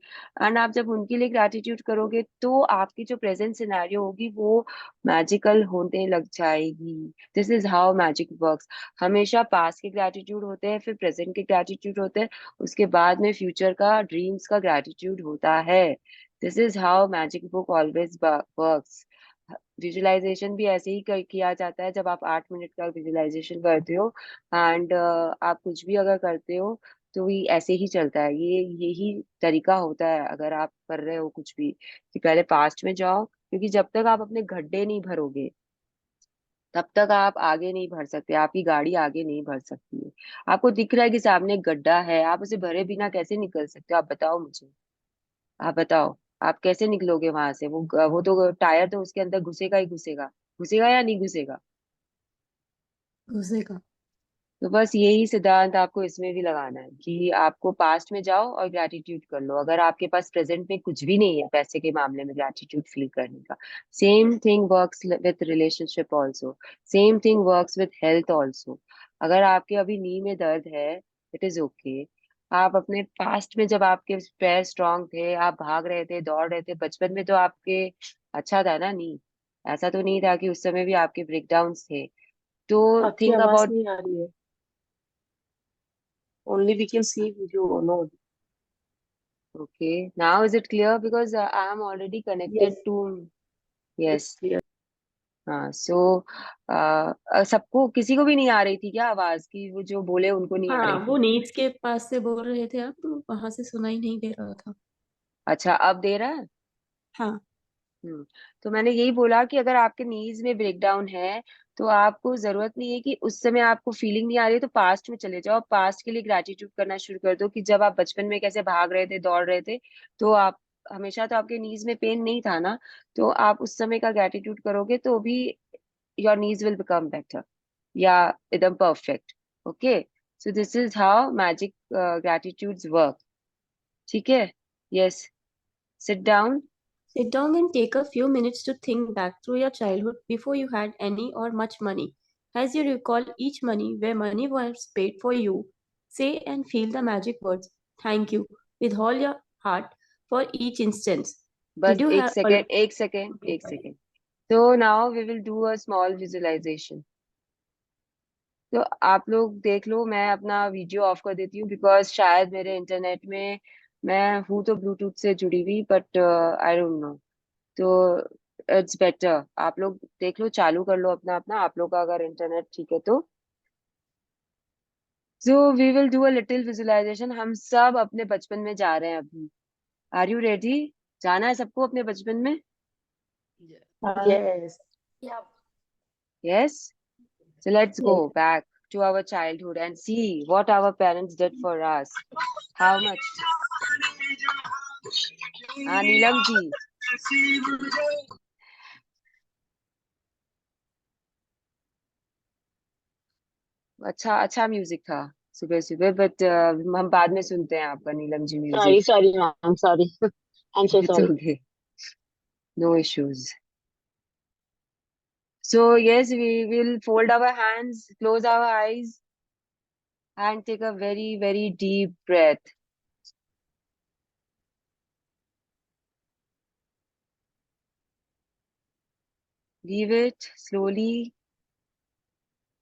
एंड आप जब उनके लिए ग्रैटिट्यूड करोगे तो आपकी जो प्रेजेंट सिनेरियो होगी वो मैजिकल होने लग जाएगी। This is how magic works. हमेशा पास्ट के ग्रैटिट्यूड होते हैं, फिर प्रेजेंट के ग्रैटिट्यूड होते हैं, उसके बाद में फ्यूचर का, ड्रीम्स का ग्रैटिट्यूड होता है। This is how magic book always works. Visualization भी ऐसे ही किया जाता है, जब आप 8 मिनट का विजुअलाइजेशन करते हो एंड आप कुछ भी अगर करते हो तो ये ऐसे ही चलता है, ये यही तरीका होता है अगर आप कर रहे हो कुछ भी, कि पहले पास्ट में जाओ, क्योंकि जब तक आप अपने गड्ढे नहीं भरोगे तब तक आप आगे नहीं बढ़ सकते, आपकी गाड़ी आगे नहीं बढ़ सकती है। आपको दिख रहा है कि सामने एक गड्ढा है, आप उसे भरे बिना कैसे निकल सकते हो? आप बताओ मुझे, आप बताओ, आप कैसे निकलोगे वहां से? वो तो टायर तो उसके अंदर घुसेगा ही घुसेगा, घुसेगा या नहीं घुसेगा? घुसेगा। तो बस यही सिद्धांत आपको इसमें भी लगाना है कि आपको पास्ट में जाओ और ग्रैटिट्यूड कर लो, अगर आपके पास प्रेजेंट में कुछ भी नहीं है पैसे के मामले में ग्रैटिट्यूड फील करने का। Same thing works with relationship also, same thing works with health also. अगर आपके अभी नी में दर्द है, इट इज ओके। आप अपने पास्ट में जब आपके पैर स्ट्रांग थे, आप भाग रहे थे, दौड़ रहे थे, बचपन में तो आपके अच्छा था ना नी? ऐसा तो नहीं था कि उस समय भी आपके ब्रेकडाउन्स थे? तो आपकी थिंक आवाज अबाउट। नहीं आ रही है। Only we can see video. No. Okay, now is it clear? Because I am already connected Yes, to. it's Yes. clear. हाँ, सो सबको, किसी को भी नहीं आ रही थी क्या आवाज, की वो जो बोले उनको नहीं आ हाँ, रही वो थी? नीड्स के पास से बोल रहे थे आप, तो वहां से सुनाई नहीं दे रहा था। अच्छा, अब दे रहा है? हाँ। तो मैंने यही बोला कि अगर आपके नीज में ब्रेकडाउन है तो आपको जरूरत नहीं है कि उस समय आपको फीलिंग नहीं आ रही है तो पास्ट में चले जाओ, पास्ट के लिए ग्रेटिट्यूड करना शुरू कर दो कि जब आप बचपन में कैसे भाग रहे थे, दौड़ रहे थे, तो आप हमेशा तो आपके नीज में पेन नहीं था ना, तो आप उस समय का ग्रेटिट्यूड करोगे तो भी your knees will become better, या एकदम perfect. Okay, so this is how magic gratitudes work. ठीक है? Yes, sit down. Sit down and take a few minutes to think back through your childhood before you had any or much money. As you recall each money where money was paid for you, say and feel the magic words thank you with all your heart for each instance. Did बस you एक have second, एक second, एक second. तो now we will do a small visualization. तो आप लोग देख लो, मैं अपना वीडियो ऑफ कर देती हूँ बिकॉज शायद मेरे इंटरनेट में, मैं हूँ तो ब्लूटूथ से जुड़ी हुई बट आई डोंट नो। तो इट्स बेटर आप लोग देख लो, चालू कर लो अपना अपना, आप लोग का अगर इंटरनेट ठीक है तो। So we will do a little visualization, हम सब अपने बचपन में जा रहे हैं अभी। Are you ready? जाना है सबको अपने बचपन में? Yes. Yes. So let's Yes. go back to our childhood and see what our parents did for us. How much? हाँ नीलम जी, अच्छा अच्छा म्यूजिक था सुबह सुबह, बट हम बाद में सुनते हैं आपका Neelam ji Sorry, music. sorry, ma'am. Sorry. I'm so it's sorry. Okay. No issues. So yes, we will fold our hands, close our eyes, and take a very, very deep breath. Leave it slowly.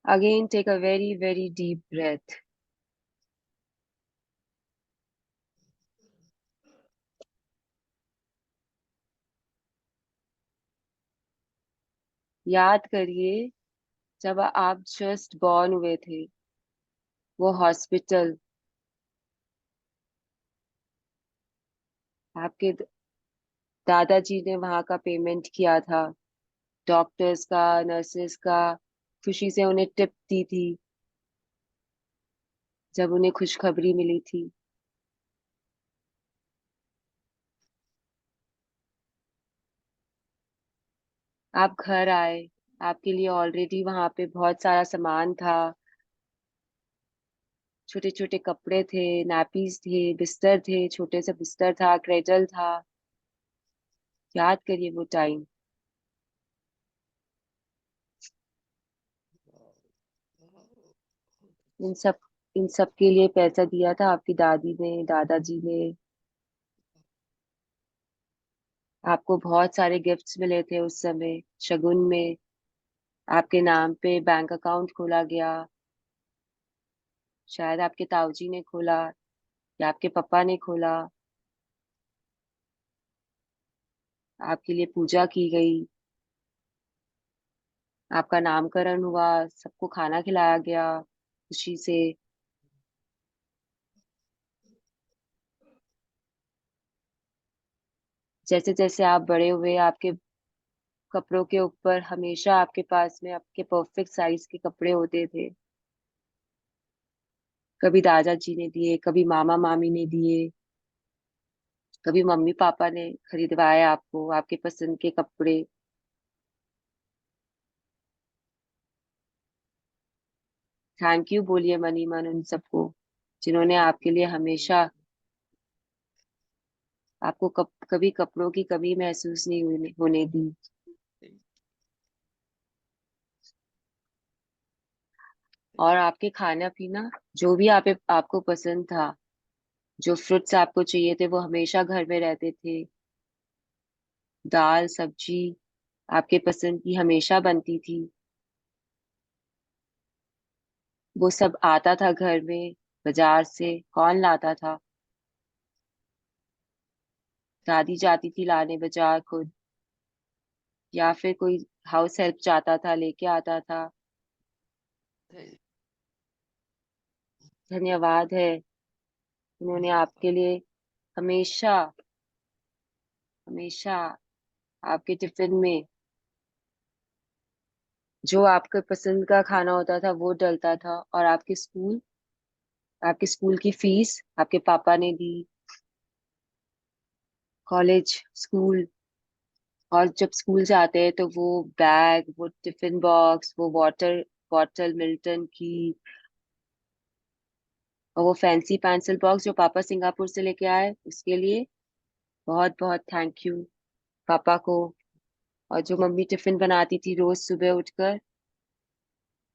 Again, take a very, very deep breath. याद करिए जब आप just born हुए थे, वो hospital, आपके दादाजी ने वहां का पेमेंट किया था, डॉक्टर्स का, नर्सेस का, खुशी से उन्हें टिप दी थी जब उन्हें खुशखबरी मिली थी। आप घर आए, आपके लिए ऑलरेडी वहां पे बहुत सारा सामान था, छोटे छोटे कपड़े थे, नैपीज थे, बिस्तर थे, छोटे सा बिस्तर था, क्रेडल था। याद करिए वो टाइम। इन सब इन सब के लिए पैसा दिया था आपकी दादी ने, दादाजी ने। आपको बहुत सारे गिफ्ट्स मिले थे उस समय शगुन में। आपके नाम पे बैंक अकाउंट खोला गया। शायद आपके ताऊजी ने खोला या आपके पापा ने खोला। आपके लिए पूजा की गई, आपका नामकरण हुआ, सबको खाना खिलाया गया खुशी से। जैसे जैसे आप बड़े हुए, आपके कपड़ों के ऊपर हमेशा आपके पास में आपके परफेक्ट साइज के कपड़े होते थे। कभी दादाजी ने दिए, कभी मामा मामी ने दिए, कभी मम्मी पापा ने खरीदवाए आपको आपके पसंद के कपड़े। थैंक यू बोलिए मनी मन उन सबको, जिन्होंने आपके लिए हमेशा आपको कभी कपड़ों की कमी महसूस नहीं होने दी। और आपके खाना पीना जो भी आपको पसंद था, जो फ्रूट्स आपको चाहिए थे, वो हमेशा घर में रहते थे। दाल सब्जी आपके पसंद की हमेशा बनती थी। वो सब आता था घर में, बाजार से कौन लाता था? दादी जाती थी लाने बाजार खुद, या फिर कोई हाउस हेल्प जाता था लेके आता था। धन्यवाद है, उन्होंने आपके लिए हमेशा हमेशा आपके टिफिन में जो आपके पसंद का खाना होता था वो डलता था। और आपके स्कूल की फीस आपके पापा ने दी, कॉलेज स्कूल। और जब स्कूल जाते हैं तो वो बैग, वो टिफिन बॉक्स, वो वाटर बॉटल मिल्टन की, और वो फैंसी पेंसिल बॉक्स जो पापा सिंगापुर से लेके आए, उसके लिए बहुत बहुत थैंक यू पापा को। और जो मम्मी टिफिन बनाती थी रोज सुबह उठकर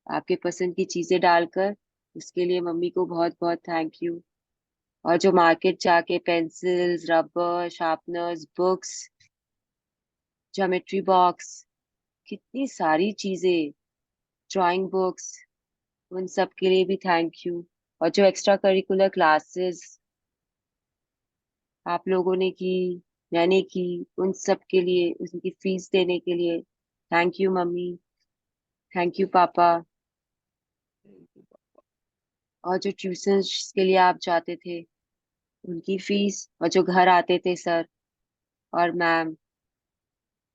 आपके पसंद की चीजें डालकर, उसके लिए मम्मी को बहुत बहुत थैंक यू। और जो मार्केट जाके pencils, rubber, sharpeners, books, geometry box, कितनी सारी चीजें, ड्राइंग बुक्स, उन सब के लिए भी थैंक यू। और जो एक्स्ट्रा करिकुलर क्लासेस आप लोगों ने की, मैंने की, उन सब के लिए, उनकी फीस देने के लिए thank you mummy, thank you पापा। और जो ट्यूशन के लिए आप जाते थे, उनकी फीस, और जो घर आते थे सर और मैम,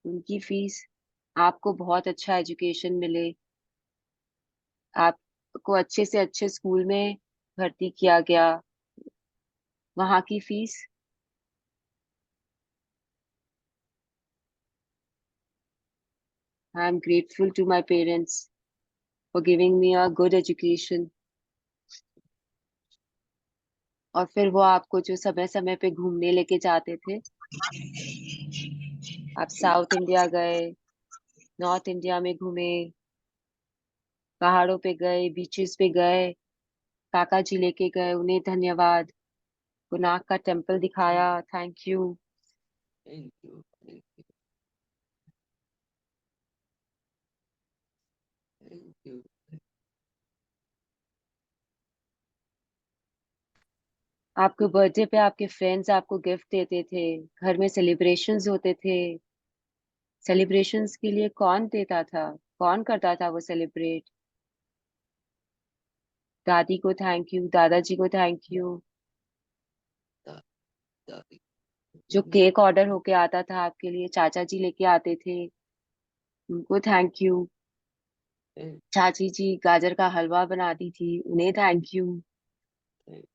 उनकी फीस। आपको बहुत अच्छा एजुकेशन मिले, आपको अच्छे से अच्छे स्कूल में भर्ती किया गया, वहाँ की fees. I am grateful to my parents for giving me a good education. और फिर वो आपको जो समय समय पे घूमने लेके जाते थे, आप साउथ इंडिया गए, नॉर्थ इंडिया में घूमे, पहाड़ों पे गए, बीचेस पे गए, काका जी लेके गए, उन्हें धन्यवाद। गुनाक का टेम्पल दिखाया, thank you. Thank you. Thank you. Thank you. आपके बर्थडे पे आपके फ्रेंड्स आपको गिफ्ट देते थे, घर में सेलिब्रेशंस होते थे। सेलिब्रेशंस के लिए कौन देता था, कौन करता था वो सेलिब्रेट? दादी को थैंक यू, दादाजी को थैंक यू। Da- da- जो केक ऑर्डर होके आता था आपके लिए, चाचा जी लेके आते थे, उनको थैंक यू। Thank चाची जी गाजर का हलवा बनाती थी, उन्हें थैंक यू। you.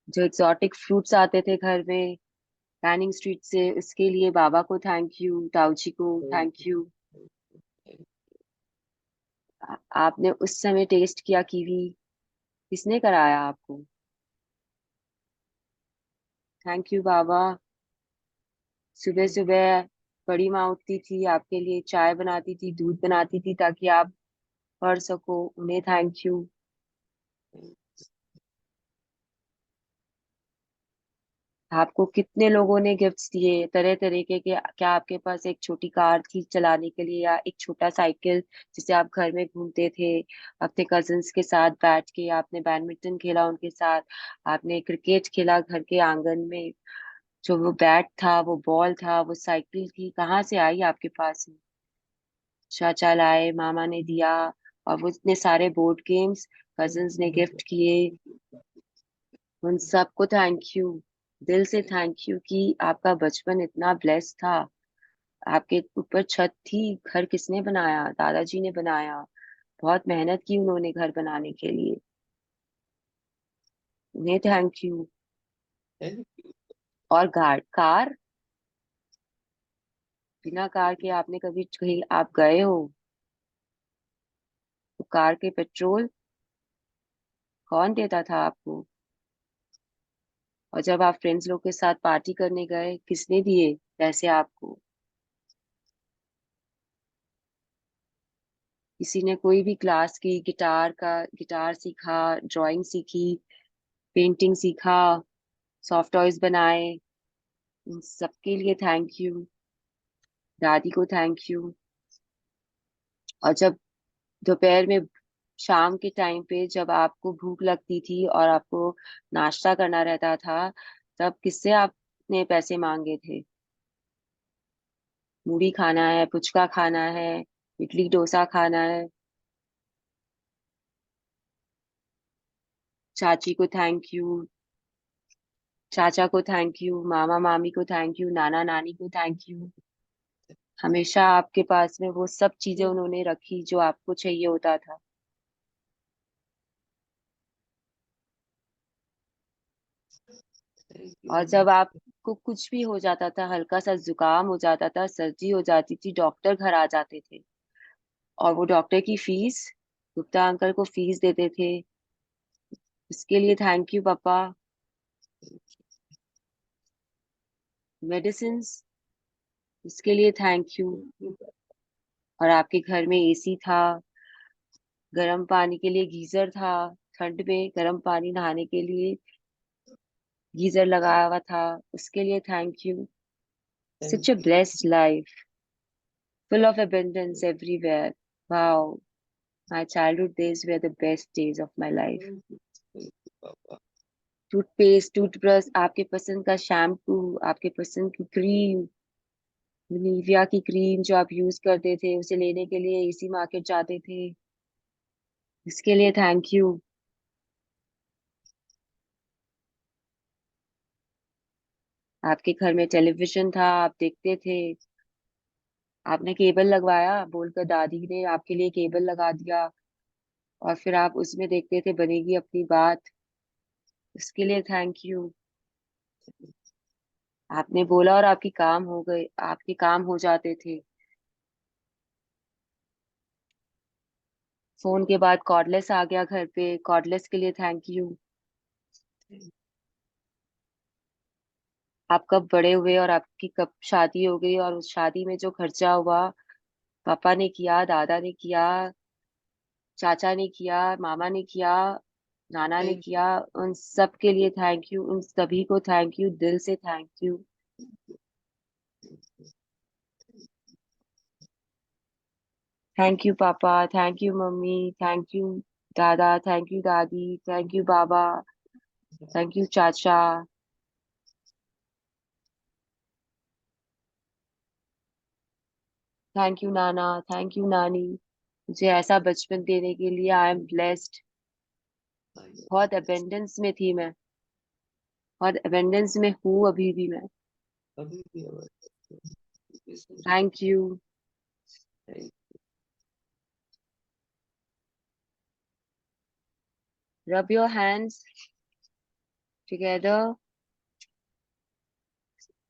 जो एक्सोटिक फ्रूट्स आते थे घर में कैनिंग स्ट्रीट से, उसके लिए बाबा को थैंक यू, ताऊ जी को थैंक यू। Thank आपने उस समय टेस्ट किया कीवी, किसने कराया आपको? थैंक यू बाबा। सुबह सुबह बड़ी माँ उठती थी, आपके लिए चाय बनाती थी, दूध बनाती थी, ताकि आप पढ़ सको, उन्हें थैंक यू। you. आपको कितने लोगों ने गिफ्ट्स दिए, तरह तरीके के। क्या आपके पास एक छोटी कार थी चलाने के लिए, या एक छोटा साइकिल जिसे आप घर में घूमते थे अपने कजिन्स के साथ बैठ के? आपने बैडमिंटन खेला उनके साथ, आपने क्रिकेट खेला घर के आंगन में। जो वो बैट था, वो बॉल था, वो साइकिल थी, कहाँ से आई आपके पास में? चाचा लाए, मामा ने दिया, और वो इतने सारे बोर्ड गेम्स कजिन्स ने गिफ्ट किए। उन सबको थैंक यू, दिल से थैंक यू कि आपका बचपन इतना ब्लेस्ड था। आपके ऊपर छत थी, घर किसने बनाया? दादाजी ने बनाया। बहुत मेहनत की उन्होंने घर बनाने के लिए, उन्हें थैंक यू। Thank you. और कार, बिना कार के आपने कभी कहीं आप गए हो? तो कार के पेट्रोल कौन देता था आपको? और जब आप फ्रेंड्स लोग के साथ पार्टी करने गए, किसने दिए पैसे आपको? किसी ने कोई भी क्लास की, गिटार सीखा, ड्राइंग सीखी, पेंटिंग सीखा, सॉफ्ट टॉयज बनाए, उन सबके लिए थैंक यू। दादी को थैंक यू। और जब दोपहर में, शाम के टाइम पे जब आपको भूख लगती थी और आपको नाश्ता करना रहता था, तब किससे आपने पैसे मांगे थे? मूढ़ी खाना है, पुचका खाना है, इडली डोसा खाना है, चाची को थैंक यू, चाचा को थैंक यू, मामा मामी को थैंक यू, नाना नानी को थैंक यू। हमेशा आपके पास में वो सब चीजें उन्होंने रखी जो आपको चाहिए होता था। Thank और you. जब आपको कुछ भी हो जाता था, हल्का सा जुकाम हो जाता था, सर्दी हो जाती थी, डॉक्टर घर आ जाते थे, और वो डॉक्टर की फीस गुप्ता अंकल को फीस देते थे। इसके लिए थैंक यू पापा। मेडिसिन, इसके लिए थैंक यू। और आपके घर में एसी था, गर्म पानी के लिए गीजर था, ठंड में गर्म पानी नहाने के लिए गीजर लगाया हुआ था, उसके लिए thank you. Thank Such a you. blessed life, full of abundance everywhere. Wow, my childhood days were the best days of my life. Thank you. Thank you, Papa. Toothpaste, toothbrush, आपके पसंद का shampoo, आपके पसंद की cream, Nivea की cream जो आप use करते थे, उसे लेने के लिए इसी मार्केट जाते थे, इसके लिए थैंक यू। आपके घर में टेलीविजन था, आप देखते थे, आपने केबल लगवाया बोलकर दादी ने आपके लिए केबल लगा दिया, और फिर आप उसमें देखते थे बनेगी अपनी बात, उसके लिए थैंक यू। आपने बोला और आपकी काम हो गए, आपके काम हो जाते थे। फोन के बाद कॉर्डलेस आ गया घर पे, कॉर्डलेस के लिए थैंक यू। आप कब बड़े हुए और आपकी कब शादी हो गई, और उस शादी में जो खर्चा हुआ, पापा ने किया, दादा ने किया, चाचा ने किया, मामा ने किया, नाना ने Thank किया, उन सब के लिए थैंक यू, उन सभी को थैंक यू, दिल से थैंक यू। थैंक यू पापा, thank you mummy, thank you दादा, थैंक यू दादी, thank you Baba, thank you चाचा। Thank you Nana, thank you नानी, मुझे ऐसा बचपन देने के लिए। I am blessed. बहुत अबेंडेंस में थी मैं, बहुत अबेंडेंस में हूँ अभी भी मैं। अभी भी आवाज। Thank you. Rub your hands together.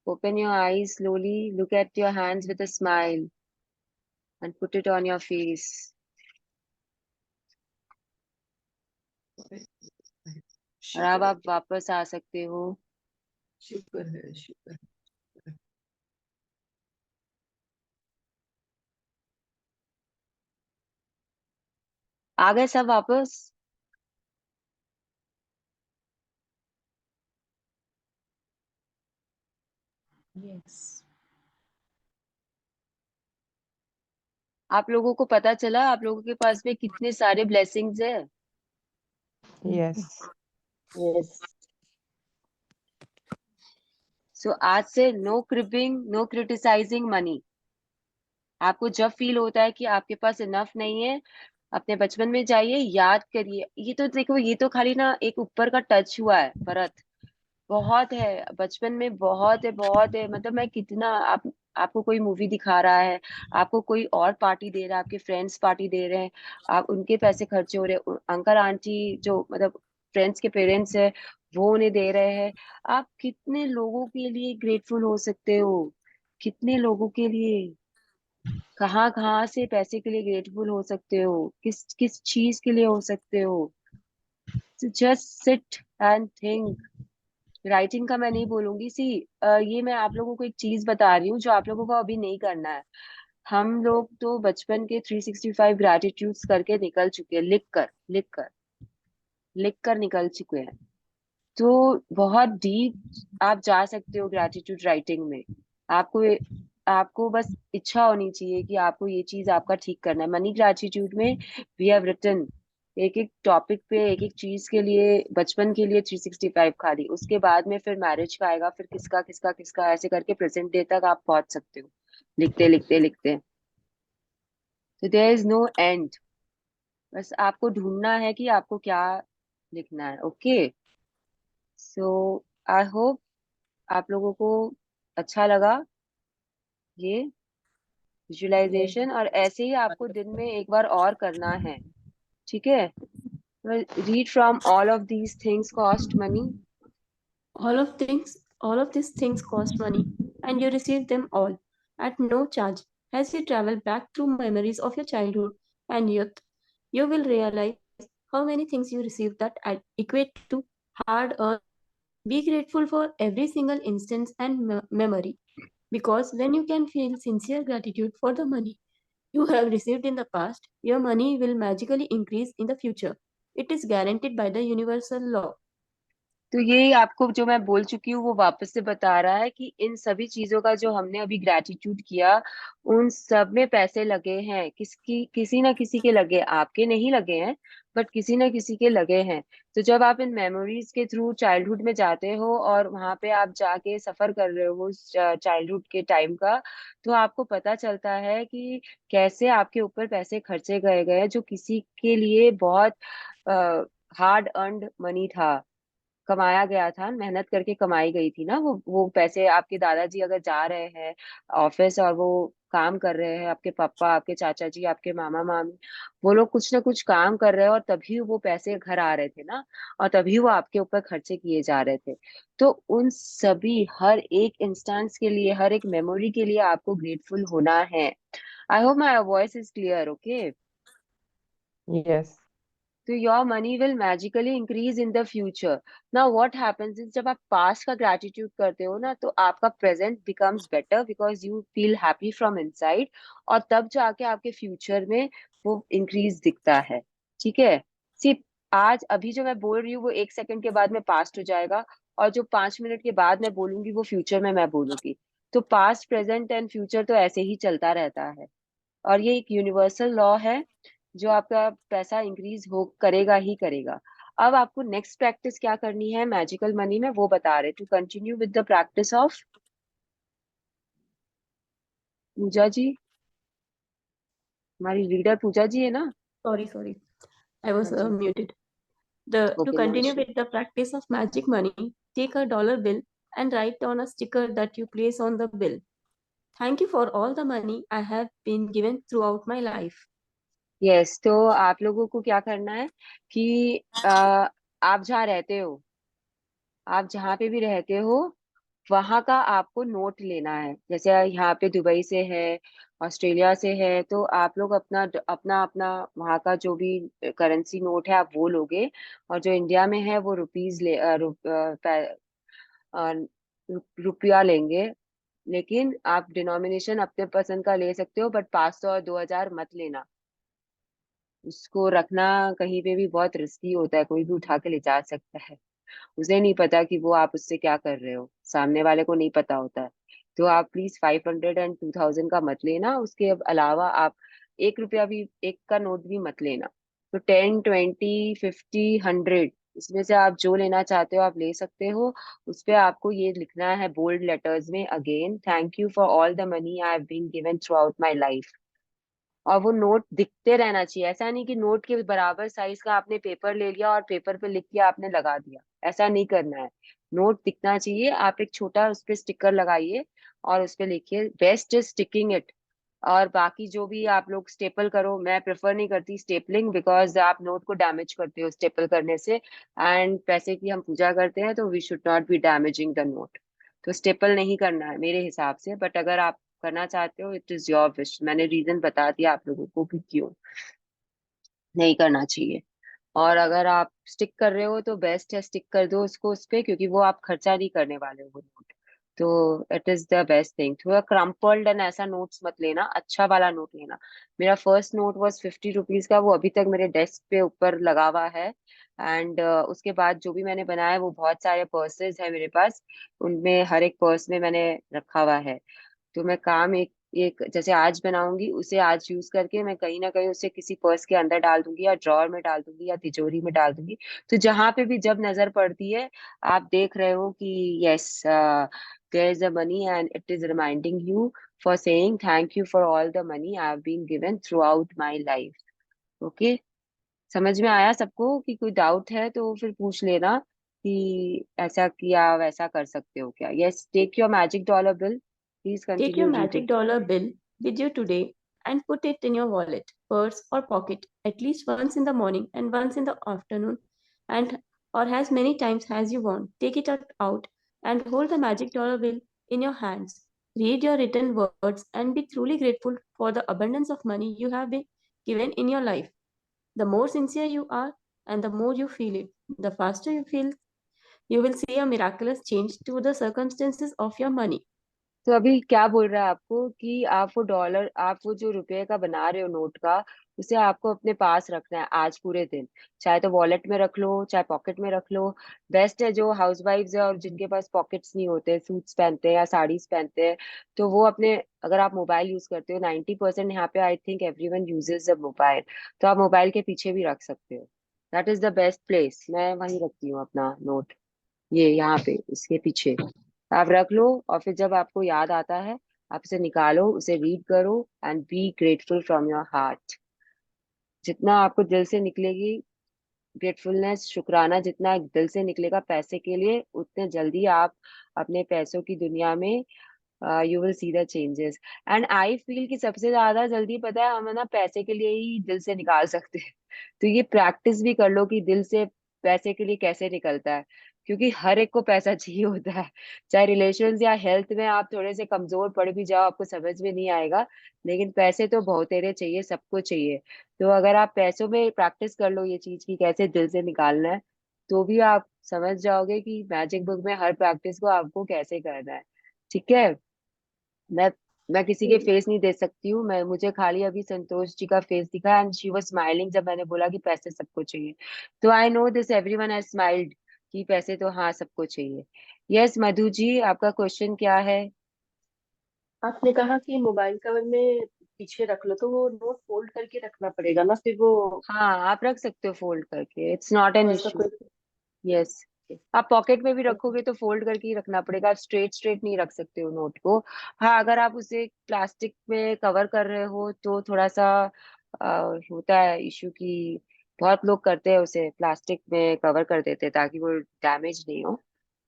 Open your eyes slowly. Look at your hands with a smile and put it on your face. और अब आप वापस आ सकते हो। शुक्र है, शुक्र है। आ गए सब वापस। Yes. आप लोगों को पता चला आप लोगों के पास में कितने सारे ब्लेसिंग्स है। Yes. Yes. सो आज से no cribbing, no criticising money. आपको जब फील होता है कि आपके पास इनफ नहीं है, अपने बचपन में जाइए, याद करिए। ये तो देखो, ये तो खाली ना एक ऊपर का टच हुआ है भरत। बहुत है बचपन में, बहुत है, बहुत है। मतलब मैं कितना आपको कोई मूवी दिखा रहा है, आपको कोई और पार्टी दे रहा है, आपके फ्रेंड्स पार्टी दे रहे हैं, आप उनके पैसे खर्चे हो रहे हैं, अंकल आंटी जो मतलब फ्रेंड्स के पेरेंट्स है वो उन्हें दे रहे हैं। आप कितने लोगों के लिए ग्रेटफुल हो सकते हो, कितने लोगों के लिए, कहाँ कहाँ से पैसे के लिए ग्रेटफुल हो सकते हो, किस किस चीज के लिए हो सकते हो। Just sit and think. Writing का मैं नहीं बोलूंगी। सी ये मैं आप लोगों को एक चीज बता रही हूँ जो आप लोगों को अभी नहीं करना है। हम लोग तो बचपन के 365 ग्रैटिट्यूड्स करके निकल चुके हैं, लिख कर लिख कर लिख कर निकल चुके हैं। तो बहुत डीप आप जा सकते हो ग्रैटिट्यूड राइटिंग में। आपको आपको बस इच्छा होनी चाहिए कि आपको ये चीज आपका ठीक करना है। मनी ग्रैटिट्यूड में वी हैव रिटन एक एक टॉपिक पे, एक एक चीज के लिए, बचपन के लिए 365 खाली, उसके बाद में फिर मैरिज का आएगा, फिर किसका किसका किसका, ऐसे करके प्रेजेंट डे तक आप पहुंच सकते हो, लिखते लिखते लिखते। तो देयर इज नो एंड। बस आपको ढूंढना है कि आपको क्या लिखना है। ओके, सो आई होप आप लोगों को अच्छा लगा ये Yes. विजुअलाइजेशन, और ऐसे ही आपको दिन में एक बार और करना है। ठीक है। Read from all of these things cost money. All of these things cost money, and you receive them all at no charge. As you travel back through memories of your childhood and youth, you will realize how many things you receive that equate to hard earned. Be grateful for every single instance and memory, because when you can feel sincere gratitude for the money you have received in the past, your money will magically increase in the future. It is guaranteed by the universal law. तो ये आपको जो मैं बोल चुकी हूँ वो वापस से बता रहा है कि इन सभी चीजों का जो हमने अभी ग्रैटिट्यूड किया, उन सब में पैसे लगे हैं, किसकी किसी ना किसी के लगे, आपके नहीं लगे हैं बट किसी ना किसी के लगे हैं। तो जब आप इन मेमोरीज के थ्रू चाइल्डहुड में जाते हो और वहां पे आप जाके सफर कर रहे हो उस चाइल्डहुड के टाइम का, तो आपको पता चलता है कि कैसे आपके ऊपर पैसे खर्चे गए गए, जो किसी के लिए बहुत हार्ड अर्नड मनी था, कमाया गया था, मेहनत करके कमाई गई थी ना वो पैसे। आपके दादाजी अगर जा रहे हैं ऑफिस और वो काम कर रहे हैं, आपके पापा, आपके चाचा जी, आपके मामा मामी, वो लोग कुछ ना कुछ काम कर रहे हैं और तभी वो पैसे घर आ रहे थे ना, और तभी वो आपके ऊपर खर्चे किए जा रहे थे। तो उन सभी हर एक इंस्टेंस के लिए, हर एक मेमोरी के लिए आपको ग्रेटफुल होना है। I hope my voice is clear. Okay, Yes. तो your money will magically increase in the future. Now what happens is, जब आप पास्ट का ग्रेटिट्यूड करते हो ना, तो आपका present becomes better because you feel happy from inside, और तब जाके आपके फ्यूचर में वो इंक्रीज दिखता है. ठीक है. सिर्फ आज अभी जो मैं बोल रही हूँ वो 1 सेकंड के बाद में पास्ट हो जाएगा, और जो 5 मिनट के बाद मैं बोलूंगी वो फ्यूचर में मैं बोलूंगी. तो पास्ट, प्रेजेंट एंड फ्यूचर तो ऐसे ही चलता रहता है, और ये एक यूनिवर्सल लॉ है जो आपका पैसा इंक्रीज हो करेगा ही करेगा. अब आपको नेक्स्ट प्रैक्टिस क्या करनी है मैजिकल मनी में, वो बता रहे. To continue with the practice of, Pooja ji, हमारी रीडर पूजा जी है ना? Sorry, I was हाँ जी. muted. To okay, no continue issue. with the practice of magic money, take a dollar bill and write on a sticker that you place on the bill. Thank you for all the money I have been given throughout my life. Yes, तो आप लोगों को क्या करना है कि आप जहाँ रहते हो, आप जहाँ पे भी रहते हो, वहां का आपको नोट लेना है. जैसे यहाँ पे दुबई से है, ऑस्ट्रेलिया से है, तो आप लोग अपना अपना अपना वहाँ का जो भी करेंसी नोट है आप वो लोगे, और जो इंडिया में है वो रुपीज ले अ, रुपया लेंगे. लेकिन आप डिनोमिनेशन अपने पसंद का ले सकते हो, बट 500 और 2000 मत लेना. उसको रखना कहीं पे भी बहुत रिस्की होता है, कोई भी उठा के ले जा सकता है. उसे नहीं पता कि वो आप उससे क्या कर रहे हो, सामने वाले को नहीं पता होता है. तो आप प्लीज 500 एंड 2000 का मत लेना. उसके अलावा आप 1 रुपया भी, एक का नोट भी मत लेना. तो 10, 20, 50, 100, इसमें से आप जो लेना चाहते हो आप ले सकते हो. उस पे आपको ये लिखना है बोल्ड लेटर्स में, again thank you for all the money I have been given throughout my life. और वो नोट दिखते रहना चाहिए. ऐसा नहीं कि नोट के बराबर साइज का आपने पेपर ले लिया और पेपर पे लिख के आपने लगा दिया, ऐसा नहीं करना है. नोट दिखना चाहिए. आप एक छोटा उस पे स्टिकर लगाइए और उस पे लिखिए बेस्ट इज स्टिकिंग इट. और बाकी जो भी आप लोग स्टेपल करो, मैं प्रेफर नहीं करती स्टेपलिंग, बिकॉज आप नोट को डैमेज करते हो स्टेपल करने से. एंड पैसे की हम पूजा करते हैं, तो we should not be damaging the note. तो स्टेपल नहीं करना है मेरे हिसाब से, बट अगर आप करना चाहते हो इट इज योर विश. मैंने रीजन बता दिया आप लोगों को कि क्यों नहीं करना चाहिए. और अगर आप स्टिक कर रहे हो तो बेस्ट है स्टिक कर दो उसको उस पे, क्योंकि वो आप खर्चा नहीं करने वाले हो वो नोट. तो it is the best thing. थोड़ा क्रम्पल्ड एंड ऐसा नोट्स मत लेना, अच्छा वाला नोट लेना. मेरा फर्स्ट नोट वॉज 50 रुपीज का, वो अभी तक मेरे डेस्क पे ऊपर लगा हुआ है. एंड उसके बाद जो भी मैंने बनाया, वो बहुत सारे पर्सेज है मेरे पास, उनमें हर एक पर्स में मैंने रखा हुआ है. तो मैं काम एक एक जैसे आज बनाऊंगी, उसे आज यूज करके मैं कहीं ना कहीं उसे किसी पर्स के अंदर डाल दूंगी, या ड्रॉर में डाल दूंगी, या तिजोरी में डाल दूंगी. तो जहां पे भी जब नजर पड़ती है, आप देख रहे हो कि yes there is a money and it is reminding you for saying thank you for all the money I have been given throughout my life. Okay, समझ में आया सबको? कि कोई डाउट है तो फिर पूछ लेना कि ऐसा किया वैसा कर सकते हो क्या. Yes, take your magic dollar bill, please Take your continue magic reading. dollar bill with you today and put it in your wallet, purse, or pocket at least once in the morning and once in the afternoon, and or as many times as you want. Take it out and hold the magic dollar bill in your hands. Read your written words and be truly grateful for the abundance of money you have been given in your life. The more sincere you are and the more you feel it, the faster you will see a miraculous change to the circumstances of your money. तो अभी क्या बोल रहा है आपको कि आप वो डॉलर, आप वो जो रुपए का बना रहे हो नोट का, उसे आपको अपने पास रखना है आज पूरे दिन. चाहे तो वॉलेट में रख लो, चाहे पॉकेट में रख लो. बेस्ट है जो हाउस वाइफ्स है और जिनके पास पॉकेट्स नहीं होते, सूट्स पहनते हैं या साड़ीज पहनते हैं, तो वो अपने, अगर आप मोबाइल यूज करते हो, 90% यहाँ पे I think everyone uses the mobile, तो आप मोबाइल के पीछे भी रख सकते हो. That is the best place. मैं वहीं रखती हूँ अपना नोट, ये यहाँ पे इसके पीछे आप रख लो. और फिर जब आपको याद आता है, आप इसे निकालो, उसे रीड करो and be grateful from your heart. जितना आपको दिल से निकलेगी ग्रेटफुलनेस, शुक्राना जितना दिल से निकलेगा पैसे के लिए, उतने जल्दी आप अपने पैसों की दुनिया में you will see the changes. And I feel कि सबसे ज्यादा जल्दी पता है हम है ना पैसे के लिए ही दिल से निकाल सकते हैं. तो ये प्रैक्टिस भी कर लो कि दिल से पैसे के लिए कैसे निकलता है. क्योंकि हर एक को पैसा चाहिए होता है, चाहे रिलेशंस या हेल्थ में आप थोड़े से कमजोर पड़ भी जाओ, आपको समझ में नहीं आएगा, लेकिन पैसे तो बहुत तेरे चाहिए, सबको चाहिए। तो अगर आप पैसों में प्रैक्टिस कर लो ये चीज की कैसे दिल से निकालना है, तो भी आप समझ जाओगे कि मैजिक बुक में हर प्रैक्टिस को आपको कैसे करना है। ठीक है। मैं मैं किसी के फेस नहीं दे सकती हूँ, मैं मुझे खाली अभी संतोष जी का फेस दिखा एंड शी वाज स्माइलिंग जब मैंने बोला कि पैसे सबको चाहिए। तो I know this everyone has smiled कि पैसे तो हाँ सबको चाहिए। यस मधु जी, आपका क्वेश्चन क्या है? आपने कहा कि मोबाइल कवर में पीछे रख लो, तो वो नोट फोल्ड करके रखना पड़ेगा ना, फिर वो हाँ आप रख सकते हो फोल्ड करके, इट्स नॉट एन ऐसा इश्यू। कोई। यस। आप पॉकेट में भी रखोगे तो फोल्ड करके ही रखना पड़ेगा, आप स्ट्रेट स्ट्रेट नहीं रख सकते हो नोट को। हाँ अगर आप उसे प्लास्टिक में कवर कर रहे हो तो थोड़ा सा होता है इशू कि बहुत लोग करते हैं उसे प्लास्टिक में कवर कर देते हैं ताकि वो डैमेज नहीं हो।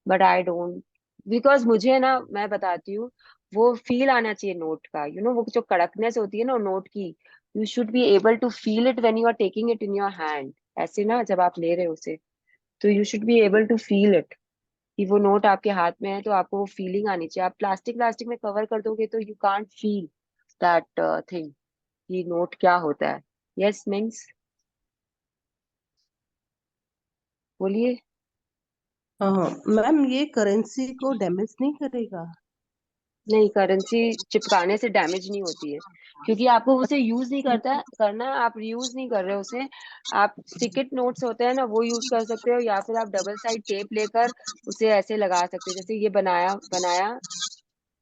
बट आई डोंट, बिकॉज मुझे ना मैं बताती हूँ, वो फील आना चाहिए नोट का, वो जो कड़कनेस होती है ना नोट की, you should be able to feel it when you are taking it in your hand. ऐसे ना जब आप ले रहे हो उसे, तो you should be able to feel it कि वो नोट आपके हाथ में है, तो आपको वो फीलिंग आनी चाहिए। आप प्लास्टिक प्लास्टिक में कवर कर दोगे तो you can't feel that thing कि नोट क्या होता है। यस मीन्स बोलिए। हाँ मैम, ये करेंसी को डैमेज नहीं करेगा? नहीं, करेंसी चिपकाने से डैमेज नहीं होती है, क्योंकि आपको उसे यूज नहीं करना है, आप यूज नहीं कर रहे हो उसे। आप स्टिकेट नोट्स होते हैं ना वो यूज कर सकते हो, या फिर आप डबल साइड टेप लेकर उसे ऐसे लगा सकते हो, जैसे ये बनाया बनाया,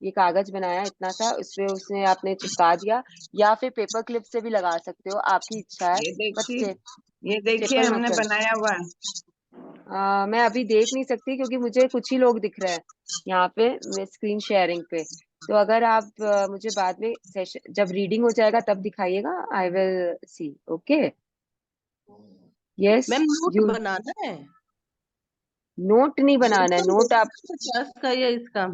ये कागज बनाया इतना सा, उसपे उसने आपने चिपका दिया, या फिर पेपर क्लिप से भी लगा सकते हो, आपकी इच्छा है। ये बट देखिए, ये देखिए स्टेपल मत हमने कर। बनाया हुआ है। मैं अभी देख नहीं सकती क्योंकि मुझे कुछ ही लोग दिख रहे हैं यहाँ पे मैं स्क्रीन शेयरिंग पे। तो अगर आप मुझे बाद में सेशन जब रीडिंग हो जाएगा तब दिखाइएगा, I will see. Okay. Yes. Ma'am note you बनाना है? नोट नहीं बनाना है, तो नोट आप 50 का या इसका?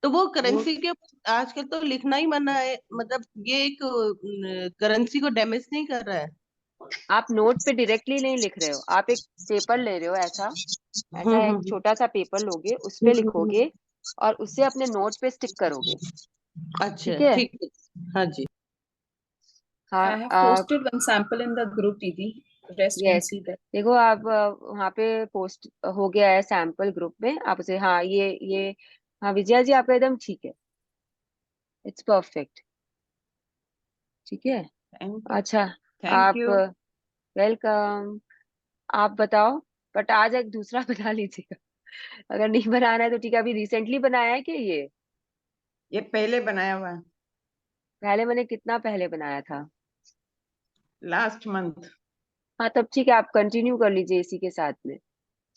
तो वो नोट करेंसी के आजकल तो लिखना ही मना है, मतलब ये एक करेंसी को डैमेज नहीं कर रहा है? आप नोट पे डायरेक्टली नहीं लिख रहे हो, आप एक पेपर ले रहे हो, ऐसा ऐसा एक हम्म। छोटा सा पेपर लोगे, उस पे हम्म। लिखोगे और उसे अपने नोट पे स्टिक करोगे। अच्छा ठीक है। ठीक है। हाँ जी। हाँ I have आप। posted one sample in the group, Didi. Rest can yes. see that. देखो आप वहाँ पे पोस्ट हो गया है सैंपल ग्रुप में, आप उसे, हाँ ये हाँ विजया जी आपका एकदम ठीक है, इट्स परफेक्ट। ठीक है। थैंक अच्छा। थैंक आप यू। वेलकम। आप बताओ, बट आज एक दूसरा बना लीजिएगा, अगर नहीं बनाना है तो ठीक है। अभी रिसेंटली बनाया है क्या ये? ये पहले बनाया हुआ है, पहले मैंने कितना पहले बनाया था? Last month. हाँ तब ठीक है, आप कंटिन्यू कर लीजिए इसी के साथ में।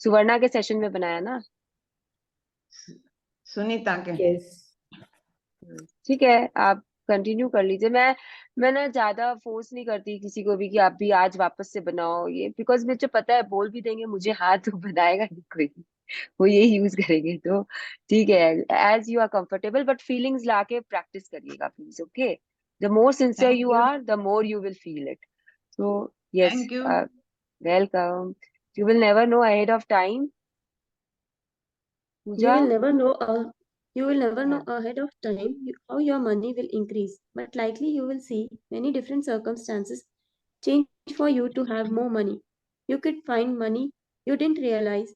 सुवर्णा के सेशन में बनाया ना? सुनीता के। Yes. ठीक है, आप कंटिन्यू कर लीजिए। मैं ना ज्यादा फोर्स नहीं करती किसी को भी कि आप भी आज वापस से बनाओ ये, बिकॉज मुझे पता है बोल भी देंगे मुझे, हाँ तो बनाएगा नहीं कोई, वो ये यूज करेंगे। तो ठीक है, as you are comfortable, but feelings लाके प्रैक्टिस करिएगा please. Okay. The more sincere thank you you. Are the more you will feel it. So yes. Thank you. Welcome. You will never know ahead of time. You Pooja. will never know you will never know हाँ, ahead of time how your money will increase, but likely you will see many different circumstances change for you to have more money. You could find money you didn't realize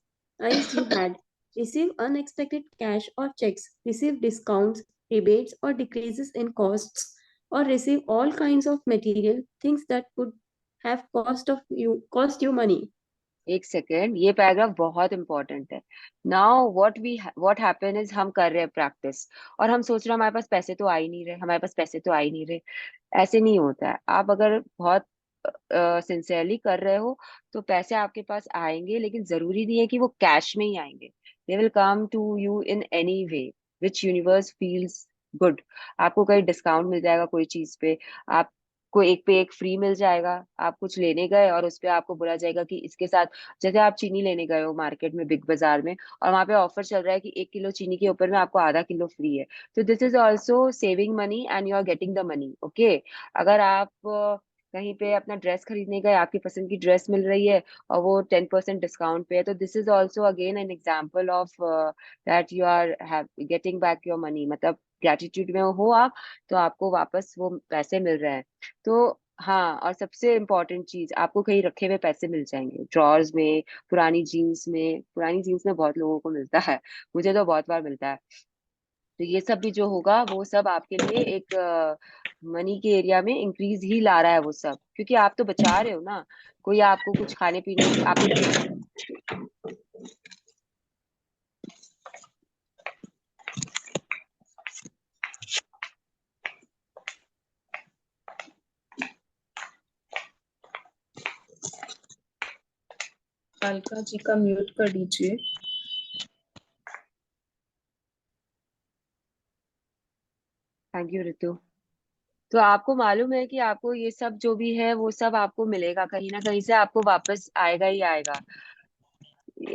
you had, receive unexpected cash or checks, receive discounts, rebates, or decreases in costs, or receive all kinds of material things that could have cost you money. एक second, ये paragraph बहुत important है। Now what happen is, हम कर रहे हैं practice और हम सोच रहे हैं हमारे पास पैसे तो आ ही नहीं रहे, हमारे पास पैसे तो आ ही नहीं रहे। ऐसे नहीं होता है। आप अगर बहुत सिंसियरली कर रहे हो तो पैसे आपके पास आएंगे, लेकिन जरूरी नहीं है कि वो कैश में ही आएंगे। They will come to you in any way which universe feels good. आपको कहीं डिस्काउंट मिल जाएगा कोई चीज पे, आपको एक पे एक फ्री मिल जाएगा। आप कुछ लेने गए और उस पे आपको बोला जाएगा कि इसके साथ, जैसे आप चीनी लेने गए हो मार्केट में बिग बाजार में और वहां पे ऑफर चल रहा है कि 1 किलो चीनी के ऊपर में आपको आधा किलो फ्री है, तो this is also saving money and you are getting the money. Okay. अगर आप कहीं पे अपना ड्रेस खरीदने गए, आपकी पसंद की ड्रेस मिल रही है और वो 10% डिस्काउंट पे है, तो this is also again an example of that you are getting back your money. मतलब ग्रेटिट्यूड में हो आप, तो आपको वापस वो पैसे मिल रहे हैं। तो हाँ, और सबसे इम्पोर्टेंट चीज, आपको कहीं रखे हुए पैसे मिल जाएंगे, ड्रॉर्स में, पुरानी जीन्स में। पुरानी जीन्स में बहुत लोगों को मिलता है, मुझे तो बहुत बार मिलता है। तो ये सब भी जो होगा वो सब आपके लिए एक मनी के एरिया में इंक्रीज ही ला रहा है वो सब, क्योंकि आप तो बचा रहे हो ना। कोई आपको कुछ खाने पीने, आपको अलका जी का म्यूट कर दीजिए। थैंक यू ऋतु। तो आपको मालूम है कि आपको ये सब जो भी है वो सब आपको मिलेगा, कहीं ना कहीं से आपको वापस आएगा ही आएगा।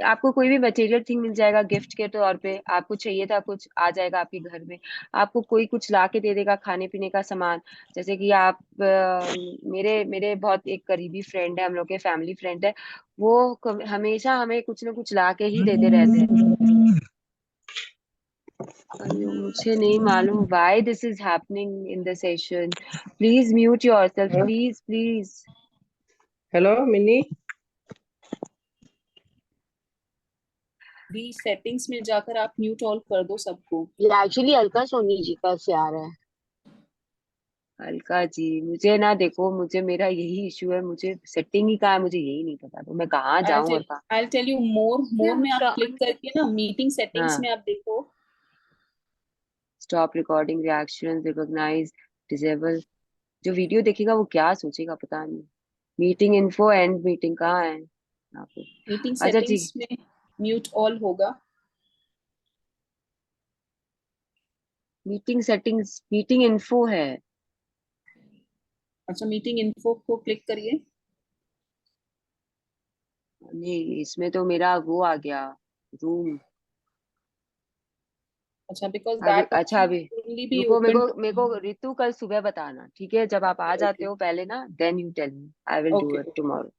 आपको कोई भी मटेरियल थिंग मिल जाएगा गिफ्ट के तौर पे, आपको चाहिए था कुछ, आ जाएगा आपके घर में। आपको कोई कुछ ला के दे देगा खाने पीने का सामान। जैसे कि आप मेरे मेरे बहुत एक करीबी फ्रेंड है, हम लोग के फैमिली फ्रेंड है, वो हमेशा हमें कुछ ना कुछ ला के ही देते रहते हैं। अयो, मुझे नहीं मालूम why this is happening in the session. Please mute yourself, please please. Hello mini. The settings में जाकर आप म्यूट ऑल कर दो सबको। ये एक्चुअली अलका सोनी जी का से आ रहा है। अलका जी, मुझे ना देखो, मुझे मेरा यही इशू है, मुझे सेटिंग ही कहाँ है मुझे यही नहीं पता, तो मैं कहाँ जाऊं और कहाँ। आई टेल यू मोर में आप क्लिक करके ना मीटिंग सेटिंग्स हाँ, में आप देखो। Stop recording, reaction, recognise, disable. जो वीडियो देखेगा वो क्या सोचेगा पता नहीं। मीटिंग इन्फो, एंड मीटिंग कहाँ है यहाँ पे? मीटिंग अच्छा जी, सेटिंग्स में म्यूट ऑल होगा। मीटिंग सेटिंग्स, मीटिंग इन्फो है। अच्छा, मीटिंग इन्फो को क्लिक करिए। नहीं, इसमें तो मेरा वो आ गया, रूम। अच्छा, बिकॉज अभी दैट अच्छा, ऑप्शन अभी ओनली बी रुको, मेरे ओपन। को मेरे को ऋतु कल सुबह बताना, ठीक है? जब आप आ जाते ओके हो पहले ना, then you tell me, I will do okay it tomorrow.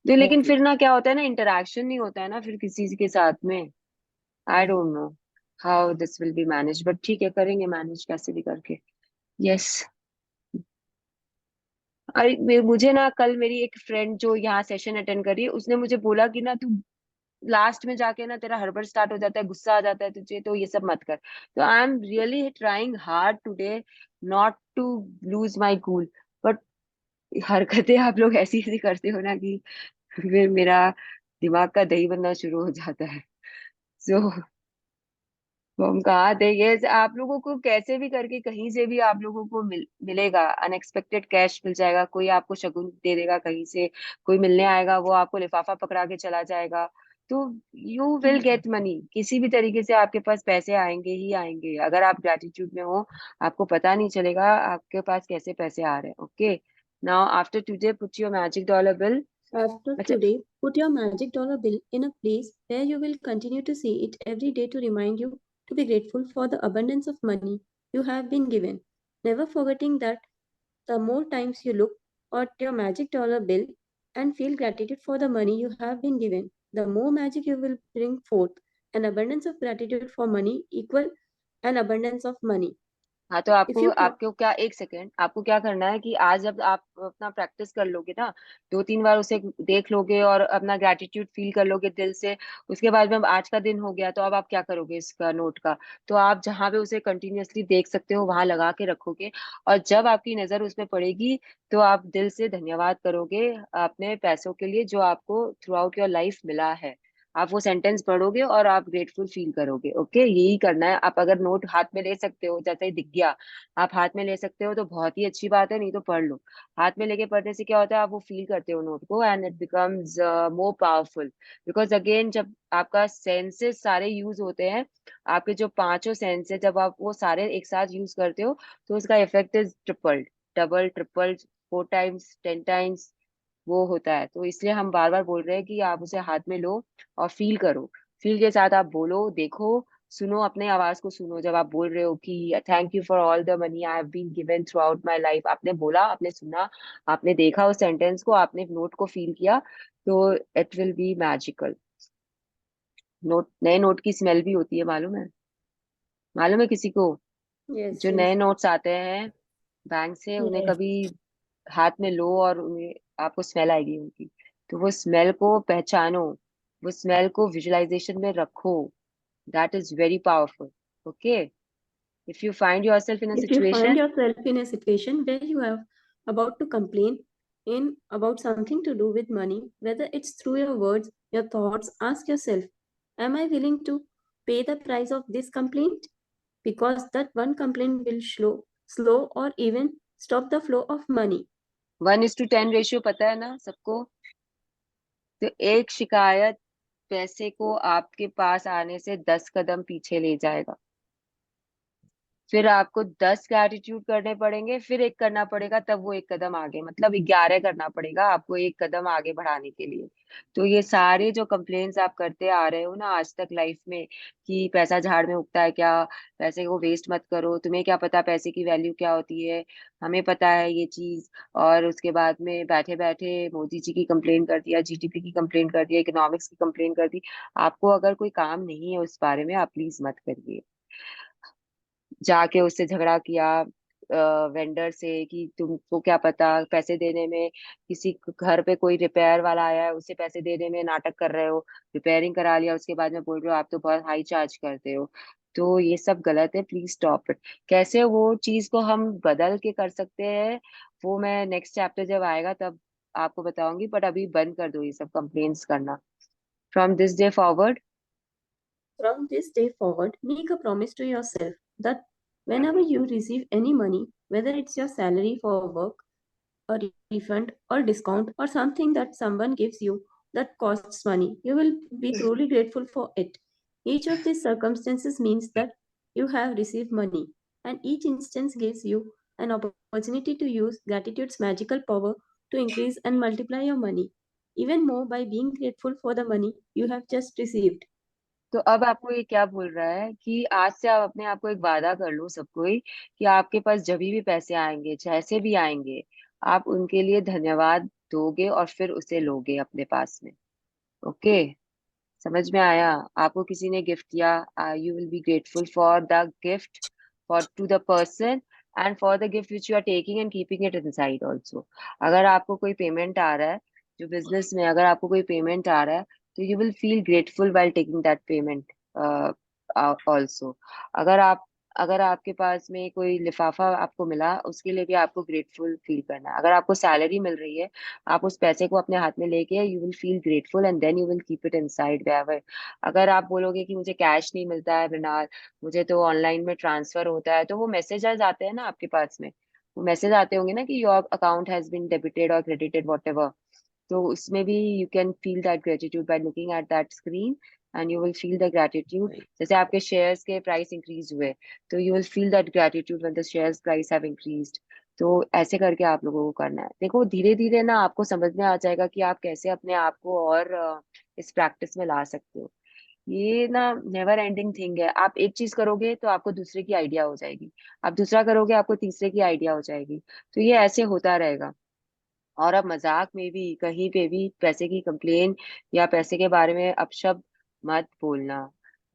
तो लेकिन ओके। फिर ना क्या होता है ना, इंटरेक्शन नहीं होता है ना फिर किसी के साथ में। I don't know how this will be manage, but ठीक है, करेंगे मैनेज कैसे भी करके। यस। अरे मुझे ना कल मेरी एक फ्रेंड जो यहाँ सेशन अटेंड कर रही है, उसने मुझे बोला कि ना तू लास्ट में जाके ना तेरा हड़बड़ स्टार्ट हो जाता है, गुस्सा आ जाता है तुझे, तो ये सब मत कर। तो I am really trying hard today not to lose my cool, but हरकतें आप लोग ऐसी ऐसी करते हो ना कि फिर मेरा दिमाग का दही बनना शुरू हो जाता है। सो तो हम कहाँ थे, ये आप लोगों को कैसे भी करके कहीं से भी आप लोगों को मिलेगा, अनएक्सपेक्टेड कैश मिल जाएगा, कोई आपको शगुन दे देगा कहीं से, कोई मिलने आएगा वो आपको लिफाफा पकड़ा के चला जाएगा। तो यू विल गेट मनी, किसी भी तरीके से आपके पास पैसे आएंगे ही आएंगे, अगर आप ग्रेटिट्यूड में हो। आपको पता नहीं चलेगा आपके पास कैसे पैसे आ रहे हैं। Okay, now after today put your magic dollar bill. After अच्छा, today, put your magic dollar bill in a place where you will continue to see it every day to remind you to be grateful for the abundance of money you have been given. Never forgetting that the more times you look at your magic dollar bill and feel gratitude for the money you have been given, the more magic you will bring forth. An abundance of gratitude for money equal an abundance of money. हाँ, तो If आपको you आपको क्या, एक second, आपको क्या करना है कि आज जब आप अपना प्रैक्टिस कर लोगे ना, 2-3 बार उसे देख लोगे और अपना ग्रेटिट्यूड फील कर लोगे दिल से, उसके बाद में अब आज का दिन हो गया, तो अब आप क्या करोगे इसका नोट का? तो आप जहाँ पे उसे कंटिन्यूअसली देख सकते हो वहां लगा के रखोगे, और जब आपकी नजर उसमें पड़ेगी तो आप दिल से धन्यवाद करोगे अपने पैसों के लिए जो आपको थ्रू आउट योर लाइफ मिला है। आप वो सेंटेंस पढ़ोगे और आप ग्रेटफुल फील करोगे। ओके, यही करना है। आप अगर नोट हाथ में ले सकते हो, जैसे ही दिख गया आप हाथ में ले सकते हो तो बहुत ही अच्छी बात है, नहीं तो पढ़ लो। हाथ में लेके पढ़ने से क्या होता है, आप वो फील करते हो नोट को, and it becomes more powerful. Because again जब आपका सेंसेस सारे यूज होते हैं, आपके जो पांचों सेंस है, जब आप वो सारे एक साथ यूज करते हो, तो उसका effect is tripled, double, triple, 4 times, 10 times वो होता है। तो इसलिए हम बार बार बोल रहे हैं कि आप उसे हाथ में लो और फील करो, फील के साथ आप बोलो, देखो, सुनो, अपने आवाज को सुनो जब आप बोल रहे हो कि thank you for all the money I have been given throughout my life. आपने बोला, आपने सुना, आपने देखा उस सेंटेंस को, आपने नोट को फील किया, तो it will be magical. Note, नए नोट की स्मेल भी होती है, मालूम है? मालूम है किसी को? Yes, जो नए yes, नोट्स आते हैं बैंक से, उन्हें yes. कभी हाथ में लो और उन्हें, आपको स्मेल आएगी उनकी। तो वो स्मेल को पहचानो, वो स्मेल को विजुअलाइजेशन में रखो। That is very powerful. Okay, if you find yourself in a If you find situation, yourself in a situation where you are about to complain in about something to do with money, whether it's through your words, your thoughts, ask yourself, am I willing to pay the price of this complaint? Because that one complaint will slow or even stop the flow of money. 1:10 ratio पता है ना सबको? तो एक शिकायत पैसे को आपके पास आने से 10 कदम पीछे ले जाएगा। फिर आपको 10 ग्रैटिट्यूड करने पड़ेंगे, फिर एक करना पड़ेगा, तब वो एक कदम आगे, मतलब 11 करना पड़ेगा आपको एक कदम आगे बढ़ाने के लिए। तो ये सारे जो कंप्लेन्स आप करते आ रहे हो ना आज तक लाइफ में, कि पैसा झाड़ में उगता है क्या, पैसे को वेस्ट मत करो, तुम्हें क्या पता पैसे की वैल्यू क्या होती है, हमें पता है ये चीज, और उसके बाद में बैठे बैठे मोदी जी की कंप्लेन कर दिया, जीडीपी की कंप्लेन कर दिया, इकोनॉमिक्स की कंप्लेन कर दी। आपको अगर कोई काम नहीं है उस बारे में, आप प्लीज मत करिए। जाके उससे झगड़ा किया वेंडर से कि तुमको क्या पता, पैसे देने में, किसी घर पे कोई रिपेयर वाला आया है उसे पैसे देने में नाटक कर रहे हो, रिपेयरिंग करा लिया, उसके बाद में बोल रहे हो आप तो बहुत हाई चार्ज करते हो। तो ये सब गलत है, प्लीज स्टॉप इट। कैसे वो चीज को हम बदल के कर सकते हैं, वो मैं नेक्स्ट चैप्टर जब आएगा तब आपको बताऊंगी, बट अभी बंद कर दो ये सब कंप्लेंट्स करना। From this day forward, From this day forward, make a promise to yourself that whenever you receive any money, whether it's your salary for work, a refund or discount, or something that someone gives you that costs money, you will be truly grateful for it. Each of these circumstances means that you have received money, and each instance gives you an opportunity to use gratitude's magical power to increase and multiply your money, even more by being grateful for the money you have just received. तो अब आपको ये क्या बोल रहा है कि आज से आप अपने आप को एक वादा कर लो, सबको ही, कि आपके पास जब भी पैसे आएंगे, जैसे भी आएंगे, आप उनके लिए धन्यवाद दोगे और फिर उसे लोगे अपने पास में। ओके, समझ में आया? आपको किसी ने गिफ्ट दिया, you will be grateful for the gift, for to the person, and for the gift which you are taking and keeping it inside also. अगर आपको कोई पेमेंट आ रहा है, जो बिजनेस में अगर आपको कोई पेमेंट आ रहा है, तो you will feel grateful while taking that payment also. अगर आप, अगर आपके पास में कोई लिफाफा आपको मिला, उसके लिए भी आपको ग्रेटफुल फील करना है। अगर आपको सैलरी मिल रही है, आप उस पैसे को अपने हाथ में लेके you will feel grateful and then you will keep it inside where. अगर आप बोलोगे कि मुझे कैश नहीं मिलता है मृणाल, मुझे तो ऑनलाइन में ट्रांसफर होता है, तो वो मैसेजेस आते हैं ना आपके पास में, वो मैसेज आते होंगे ना कि your account has been debited और क्रेडिटेड वॉट एवर। तो उसमें भी you can feel that gratitude by looking at that screen, and you will feel the gratitude. जैसे आपके शेयर्स के प्राइस इंक्रीज हुए, तो you will feel that gratitude when the shares price have increased. तो ऐसे करके आप लोगों को करना है। देखो धीरे धीरे ना आपको समझ में आ जाएगा कि आप कैसे अपने आप को और इस प्रैक्टिस में ला सकते हो। ये ना नेवर एंडिंग थिंग है। आप एक चीज करोगे तो आपको दूसरे की आइडिया हो जाएगी, आप दूसरा करोगे आपको तीसरे की आइडिया हो जाएगी। तो ये ऐसे होता रहेगा। और अब मजाक में भी कहीं पे भी पैसे की कंप्लेन या पैसे के बारे में अपशब्द मत बोलना।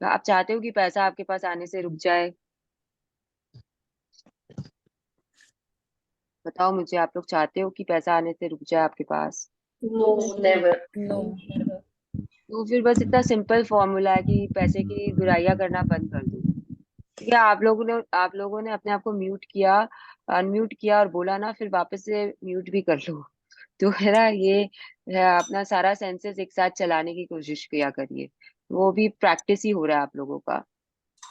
तो आप चाहते हो कि पैसा आपके पास आने से रुक जाए? बताओ मुझे, आप लोग चाहते हो कि पैसा आने से रुक जाए आपके पास? No, never. No, never. तो फिर बस इतना सिंपल फॉर्मूला है कि पैसे की बुराइयां करना बंद कर दो। ठीक है, आप लोगों ने अपने आप को म्यूट किया, अनम्यूट किया और बोला ना, फिर वापस से म्यूट भी कर लो। तो है ना, ये है, अपना सारा सेंसेस एक साथ चलाने की कोशिश किया करिए। वो भी प्रैक्टिस ही हो रहा है आप लोगों का।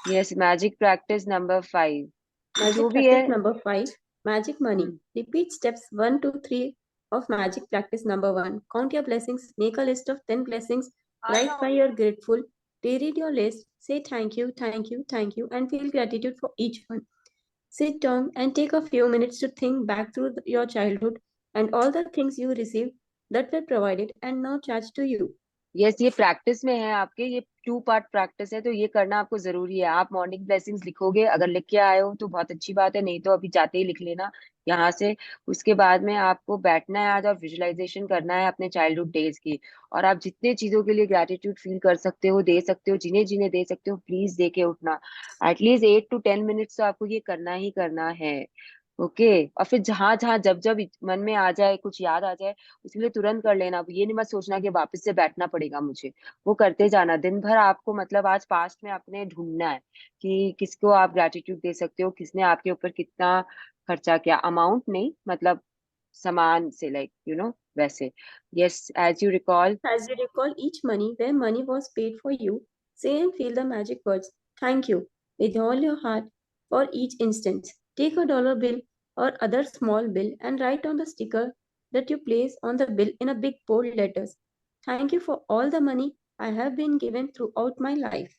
Yes, magic practice number 5। तो जो Magic भी है, practice number 5, magic money. Repeat steps 1 to 3 of magic practice number 1. Count your blessings. Make a list of 10 blessings. Write why you're grateful. Reread your list. Say thank you, thank you, thank you, and feel gratitude for each one. Sit down and take a few minutes to think back through your childhood and all the things you received that were provided and now charged to you. Yes, ये practice में है आपके, ये 2 part practice है, तो ये करना आपको जरूरी है। आप मॉर्निंग ब्लेसिंग्स लिखोगे, अगर लिख के आए हो तो बहुत अच्छी बात है, नहीं तो अभी जाते ही लिख लेना यहाँ से। उसके बाद में आपको बैठना है आज और विजुअलाइजेशन करना है अपने चाइल्डहुड डेज की। और आप जितने चीजों के लिए ग्रैटिट्यूड फील कर सकते हो, दे सकते हो, जिन्हें जिन्हें दे सकते हो, प्लीज दे के उठना। एटलीस्ट 8 to 10 मिनट्स तो आपको ये करना ही करना है। ओके। और फिर जहां जहां जब जब मन में आ जाए, कुछ याद आ जाए, उसके लिए तुरंत कर लेना। अब ये नहीं मत सोचना कि वापस से बैठना पड़ेगा मुझे। वो करते जाना दिन भर। आपको मतलब आज पास्ट में अपने ढूंढना है कि किसको आप ग्रेटिट्यूड दे सकते हो, किसने आपके ऊपर कितना खर्चा किया। अमाउंट नहीं, मतलब सामान से, लाइक वैसे। Yes, as you recall. As you recall each money where money was paid for you, say and feel the magic words "Thank you" with all your heart for each instance. Take a dollar bill or other small bill and write on the sticker that you place on the bill in a big bold letters. Thank you for all the money I have been given throughout my life.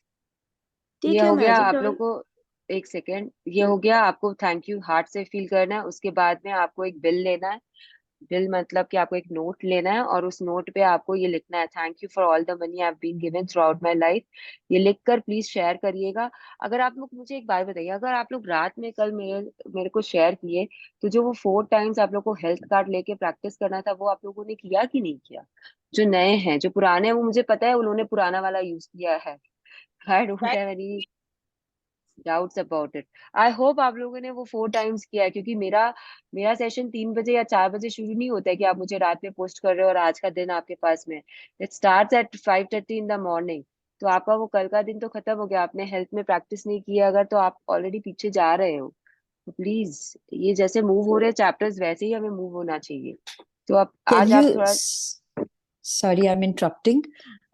ये Take your हो गया magic आप लोग dollar. को। एक second, ये हो गया। आपको थैंक यू हार्ट से फील करना है। उसके बाद में आपको एक बिल लेना है। बिल मतलब कि आपको एक नोट लेना है और उस नोट पे आपको ये लिखना है, thank you for all the money I have been given throughout my life. ये लिख कर प्लीज शेयर करिएगा। अगर आप लोग, मुझे एक बात बताइए, अगर आप लोग रात में कल मेरे मेरे को शेयर किए, तो जो वो 4 टाइम्स आप लोग को हेल्थ कार्ड लेके प्रैक्टिस करना था, वो आप लोगों ने किया कि नहीं किया? जो नए हैं, जो पुराने हैं, वो मुझे पता है उन्होंने पुराना वाला यूज किया है। I don't have any doubts about it. I hope आप लोगों ने वो 4 टाइम्स किया है, क्योंकि मेरा सेशन 3 बजे या 4 बजे शुरू नहीं होता है कि आप मुझे रात में पोस्ट कर रहे हो और आज का दिन आपके पास में। It starts at 5:30 in the morning. तो आपका वो कल का दिन तो खत्म हो गया। आपने हेल्थ में प्रैक्टिस नहीं की है अगर, तो आप ऑलरेडी पीछे जा रहे हो। तो प्लीज, ये जैसे मूव हो रहे चैप्टर्स, वैसे ही हमें मूव होना चाहिए। तो आप कैन आज यू, आप थोड़ा। Sorry I am interrupting.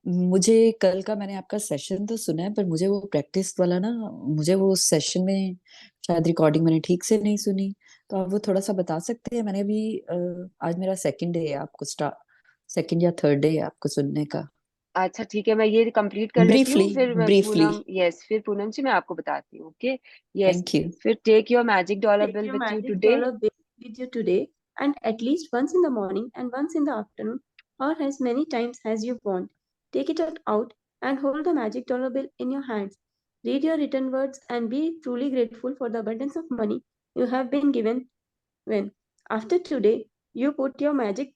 मुझे कल का, मैंने आपका सेशन तो सुना है, पर मुझे वो प्रैक्टिस वाला ना, मुझे वो सेशन में शायद रिकॉर्डिंग मैंने ठीक से नहीं सुनी। तो आप वो थोड़ा सा बता सकते हैं? मैंने अभी आज मेरा सेकंड डे है आपको सेकंड या थर्ड डे है आपको सुनने का। अच्छा ठीक है, मैं ये कंप्लीट कर लेती ब्रीफली, हूँ, फिर मैं ब्रीफली। पूनम, यस, फिर पूनम जी मैं आपको बताती हूँ। ओके। यस। Thank you. फिर take your magic dollar Take bill your with you magic today. dollar bill with you today and at least once in the morning and once in the afternoon or as many times as you want. Take it out and hold the magic dollar bill in your hands. Read your written words and be truly grateful for the abundance of money you have been given when, after today, you put your magic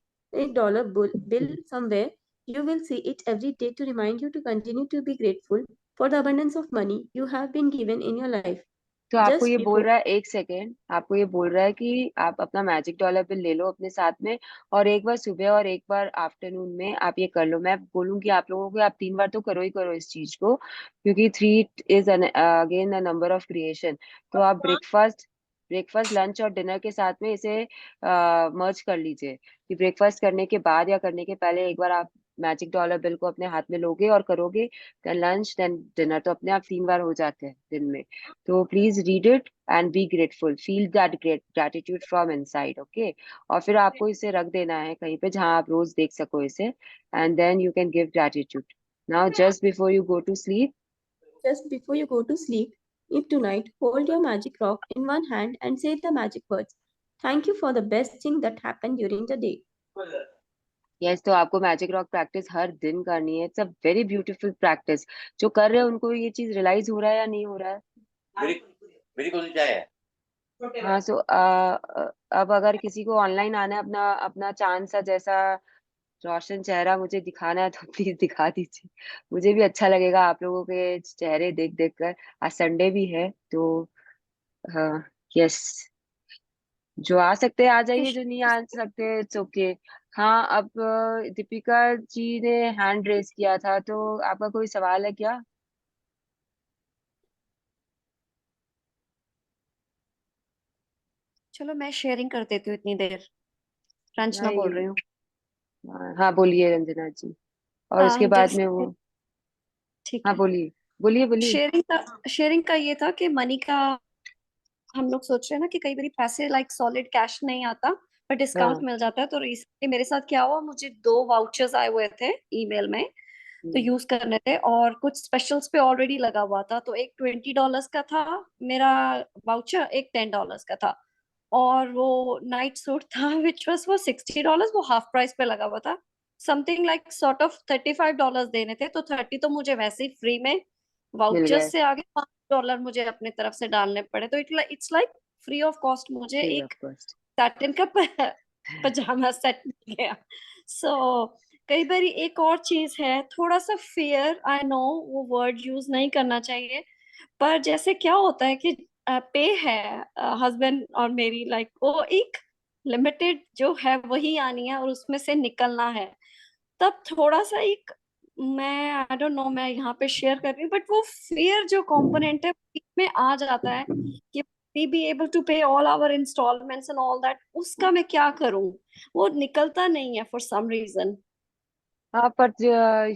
dollar bill somewhere. You will see it every day to remind you to continue to be grateful for the abundance of money you have been given in your life. तो आपको Just ये बोल before रहा है, एक second, आपको ये बोल रहा है कि आप अपना मैजिक डॉलर बिल ले लो अपने साथ में, और एक बार सुबह और एक बार आफ्टरनून में आप ये कर लो। मैं बोलूंगी आप लोगों को, आप 3 बार तो करो ही करो इस चीज को, क्योंकि 3 is again the number of creation. तो आप ब्रेकफास्ट लंच और डिनर के साथ में इसे मर्ज कर लीजिए, कि ब्रेकफास्ट करने के बाद या करने के पहले एक बार आप मैजिक डॉलर बिल को अपने हाथ में लोगे और करोगे, देन लंच, देन डिनर। तो अपने आप 3 बार हो जाते हैं दिन में। तो please read it and be grateful, feel that gratitude from inside. Okay. और फिर आपको इसे रख देना है कहीं पे जहां आप रोज देख सको इसे, and then you can give gratitude. Now just before you go to sleep. Just before you go to sleep, if tonight, hold your magic rock in one hand and say the magic words. Thank you for the best thing that happened during the day. Yes, तो आपको magic rock practice हर दिन करनी है। It's a very beautiful practice. जो कर रहे हैं उनको ये चीज रियलाइज हो रहा है या नहीं हो रहा है? मेरी मेरी कौन सी चाय है? हाँ, सो अब अगर किसी को ऑनलाइन आना है, अपना अपना चांद सा जैसा रोशन चेहरा मुझे दिखाना है, तो प्लीज दिखा दीजिए। मुझे भी अच्छा लगेगा आप लोगों के चेहरे देख देख कर। आज संडे भी है तो हाँ। यस, जो आ सकते हैं आ जाइए, जो नहीं आ सकते इट्स ओके। हाँ, अब दीपिका जी ने हैंड रेस किया था, तो आपका कोई सवाल है क्या? चलो मैं शेयरिंग कर देती हूँ इतनी देर। रंजना बोल नहीं। रही हूँ। हाँ बोलिए रंजना जी। और उसके बाद में जैसे वो। ठीक हाँ है। बोलिए, बोलिए बोलिए। शेयरिंग का ये था कि मनी का हम लोग सोच रहे हैं ना कि कई बार पैसे लाइक सॉलिड कैश नहीं आता, पर डिस्काउंट हाँ। मिल जाता है। तो रिसेंटली मेरे साथ क्या हुआ, मुझे 2 वाउचर्स आए हुए थे ईमेल में, तो यूज करने थे, और कुछ स्पेशल्स पे ऑलरेडी लगा हुआ था। तो एक $20 का था मेरा वाउचर, एक $10 का था, और वो नाइट सूट था विच वाज वो $60, वो हाफ प्राइस पे लगा हुआ था। समथिंग लाइक सॉर्ट ऑफ $35 देने थे, तो 30 तो मुझे वैसे ही फ्री में मिल वाउचर्स गए। से आगे $5 मुझे अपने तरफ से डालने पड़े, तो it's like free of cost मुझे फ्री ऑफ एक कॉस्ट। सैटिन का पजामा सेट मिल गया। सो कई बार एक और चीज है, थोड़ा सा फियर, आई नो वो वर्ड यूज नहीं करना चाहिए, पर जैसे क्या होता है कि पे है हस्बैंड और मेरी, लाइक वो एक लिमिटेड जो है वही आनी है और उसमें से निकलना है, तब थोड़ा सा एक, मैं आई डोंट नो मैं यहाँ पे शेयर कर रही हूँ, बट वो फियर जो कंपोनेंट है में आ जाता है कि we be able to pay all our installments and all that, उसका मैं क्या करूं, वो निकलता नहीं है for some reason। हाँ, पर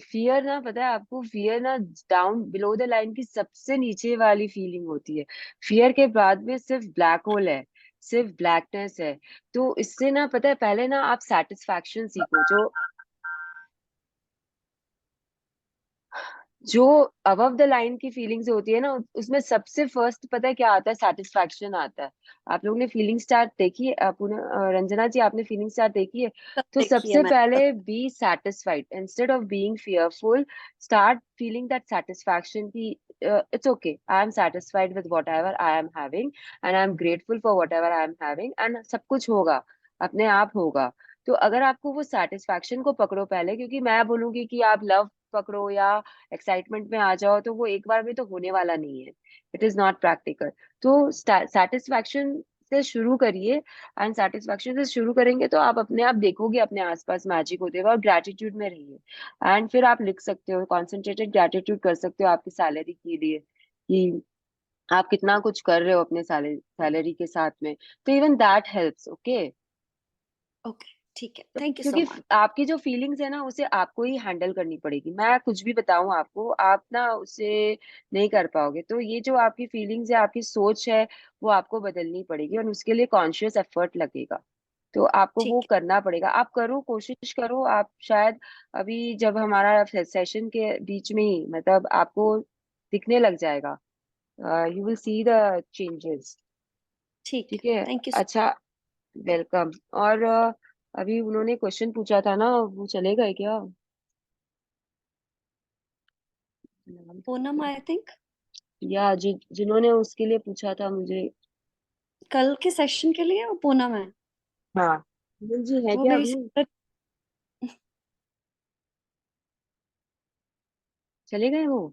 फियर ना, पता है आपको, फियर ना डाउन बिलो द लाइन की सबसे नीचे वाली फीलिंग होती है। फियर के बाद में सिर्फ ब्लैक होल है, सिर्फ ब्लैकनेस है। तो इससे ना, पता है, पहले ना आप सेटिस्फैक्शन सीखो। जो अबव द लाइन की फीलिंग्स होती है ना, उसमें सबसे फर्स्ट पता है क्या आता है? सेटिस्फैक्शन आता है। आप लोगों ने फीलिंग स्टार देखी है? रंजना जी, आपने फीलिंग स्टार देखी है? तब तो देखिए सबसे मैं पहले be satisfied instead of being fearful. Start feeling that satisfaction की it's okay, I am satisfied with whatever I am having and I am grateful for whatever I am having, and सब कुछ होगा, अपने आप होगा। तो अगर आपको वो सेटिस्फैक्शन को पकड़ो पहले, क्योंकि मैं बोलूंगी कि आप लव पकड़ो या एक्साइटमेंट में आ जाओ, तो वो एक बार में तो होने वाला नहीं है। It is not practical. तो सेटिस्फैक्शन से शुरू करिए, एंड सेटिस्फैक्शन से शुरू करेंगे तो आप अपने आप देखोगे अपने आसपास मैजिक होते हुए, और ग्रेटिट्यूड में रहिए। एंड फिर आप लिख सकते हो, कॉन्सेंट्रेटेड ग्रेटिट्यूड कर सकते हो आपकी सैलरी के लिए, कि आप कितना कुछ कर रहे हो अपने सैलरी के साथ में। तो even that helps. Okay, okay, ठीक है, थैंक यू सो क्योंकि मच। आपकी जो फीलिंग्स है ना, उसे आपको ही हैंडल करनी पड़ेगी। मैं कुछ भी बताऊं आपको, आप ना उसे नहीं कर पाओगे। तो ये जो आपकी फीलिंग्स है, आपकी सोच है, वो आपको बदलनी पड़ेगी, और उसके लिए कॉन्शियस एफर्ट लगेगा। तो आपको वो ठीक करना पड़ेगा। आप करो, कोशिश करो। आप शायद अभी जब हमारा सेशन के बीच में ही, मतलब आपको दिखने लग जाएगा, you will see the changes. ठीक ठीक है, है, थैंक यू। अच्छा, वेलकम। और अभी उन्होंने क्वेश्चन पूछा था ना, वो चले गए क्या? नाम पूनम आई थिंक, या जिन्होंने उसके लिए पूछा था मुझे। कल के सेशन के लिए वो पूनम है, हाँ, पूनम जी है वो क्या मेरी अभी? sister- चले गए वो?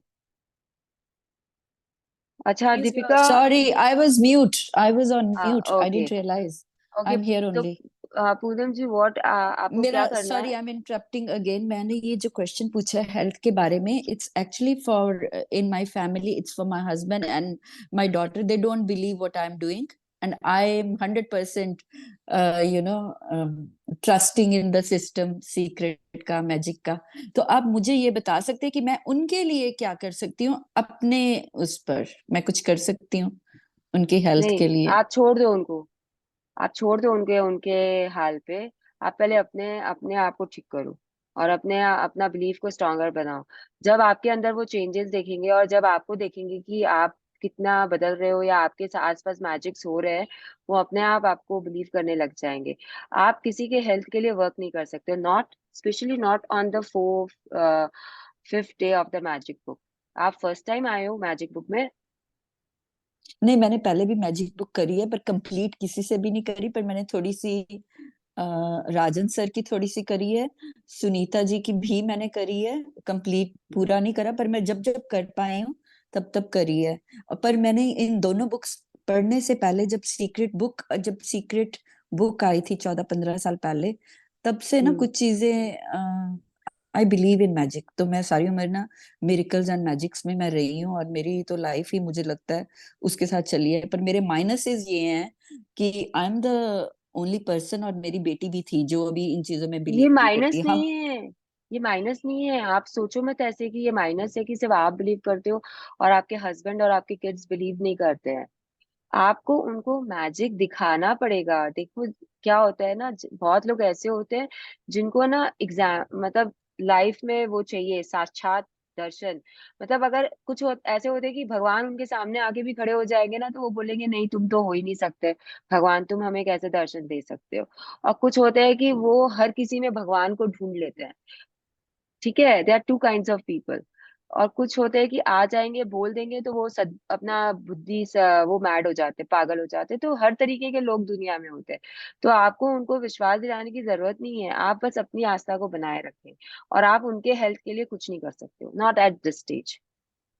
अच्छा, she's Deepika. Sorry, I was mute. I was on हाँ, mute. I okay didn't realize. Okay. I'm here तो only. पूनम जी, व्हाट आपको मेरा क्या करना सॉरी है? I am interrupting again. मैंने ये जो क्वेश्चन पूछा है हेल्थ के बारे में, it's actually for in my family, it's for my husband and my daughter. They don't believe what I am doing and I M 100% you know trusting in the system, secret का, magic का। तो आप मुझे ये बता सकते हैं कि मैं उनके लिए क्या कर सकती हूँ? अपने उस पर मैं कुछ कर सकती हूँ उनकी हेल्थ नहीं, के लिए? आप छोड़ दो उनको। आप छोड़ दो उनके उनके हाल पे। आप पहले अपने अपने आप को ठीक करो, और अपना बिलीफ को स्ट्रांगर बनाओ। जब आपके अंदर वो चेंजेस देखेंगे, और जब आपको देखेंगे कि आप कितना बदल रहे हो, या आपके आसपास मैजिक्स हो रहे हैं, वो अपने आप आपको बिलीव करने लग जाएंगे। आप किसी के हेल्थ के लिए वर्क नहीं कर सकते, not specially not on the 5th day of the magic book. आप फर्स्ट टाइम आए हो मैजिक बुक में? नहीं, मैंने पहले भी मैजिक बुक करी है पर कंप्लीट किसी से भी नहीं करी। पर मैंने थोड़ी सी राजन सर की थोड़ी सी करी है, सुनीता जी की भी मैंने करी है। कंप्लीट पूरा नहीं करा, पर मैं जब जब कर पाई हूँ तब तब करी है। पर मैंने इन दोनों बुक्स पढ़ने से पहले, जब सीक्रेट बुक आई थी 14-15 साल पहले, तब से ना हम्म। कुछ चीजें, आई बिलीव इन मैजिक। तो मैं सारी उम्र ना मिरेकल्स एंड मैजिक्स में मैं रही हूँ, और मेरी तो लाइफ ही मुझे लगता है उसके साथ चली है। पर मेरे माइनसेस ये हैं कि I am the only person, और मेरी बेटी भी थी जो अभी इन चीजों में ये बिलीव नहीं माइनस करती। हम नहीं है, ये माइनस नहीं है। आप सोचो मत ऐसे कि ये माइनस है, कि सिर्फ आप बिलीव करते हो और आपके हस्बैंड और आपके किड्स बिलीव नहीं करते हैं। आपको उनको मैजिक दिखाना पड़ेगा। देखो, क्या होता है ना, बहुत लोग ऐसे होते हैं जिनको ना एग्जाम, मतलब लाइफ में वो चाहिए, साक्षात दर्शन, मतलब अगर कुछ ऐसे होते कि भगवान उनके सामने आके भी खड़े हो जाएंगे ना, तो वो बोलेंगे नहीं तुम तो हो ही नहीं सकते भगवान, तुम हमें कैसे दर्शन दे सकते हो। और कुछ होते हैं कि वो हर किसी में भगवान को ढूंढ लेते हैं, ठीक है, they are two kinds of people. और कुछ होते हैं कि आ जाएंगे बोल देंगे तो वो अपना वो मैड हो जाते, पागल हो जाते। तो हर तरीके के लोग दुनिया में होते हैं। तो आपको उनको विश्वास दिलाने की जरूरत नहीं है, आप बस अपनी आस्था को बनाए रखें। और आप उनके हेल्थ के लिए कुछ नहीं कर सकते हो, not at this stage.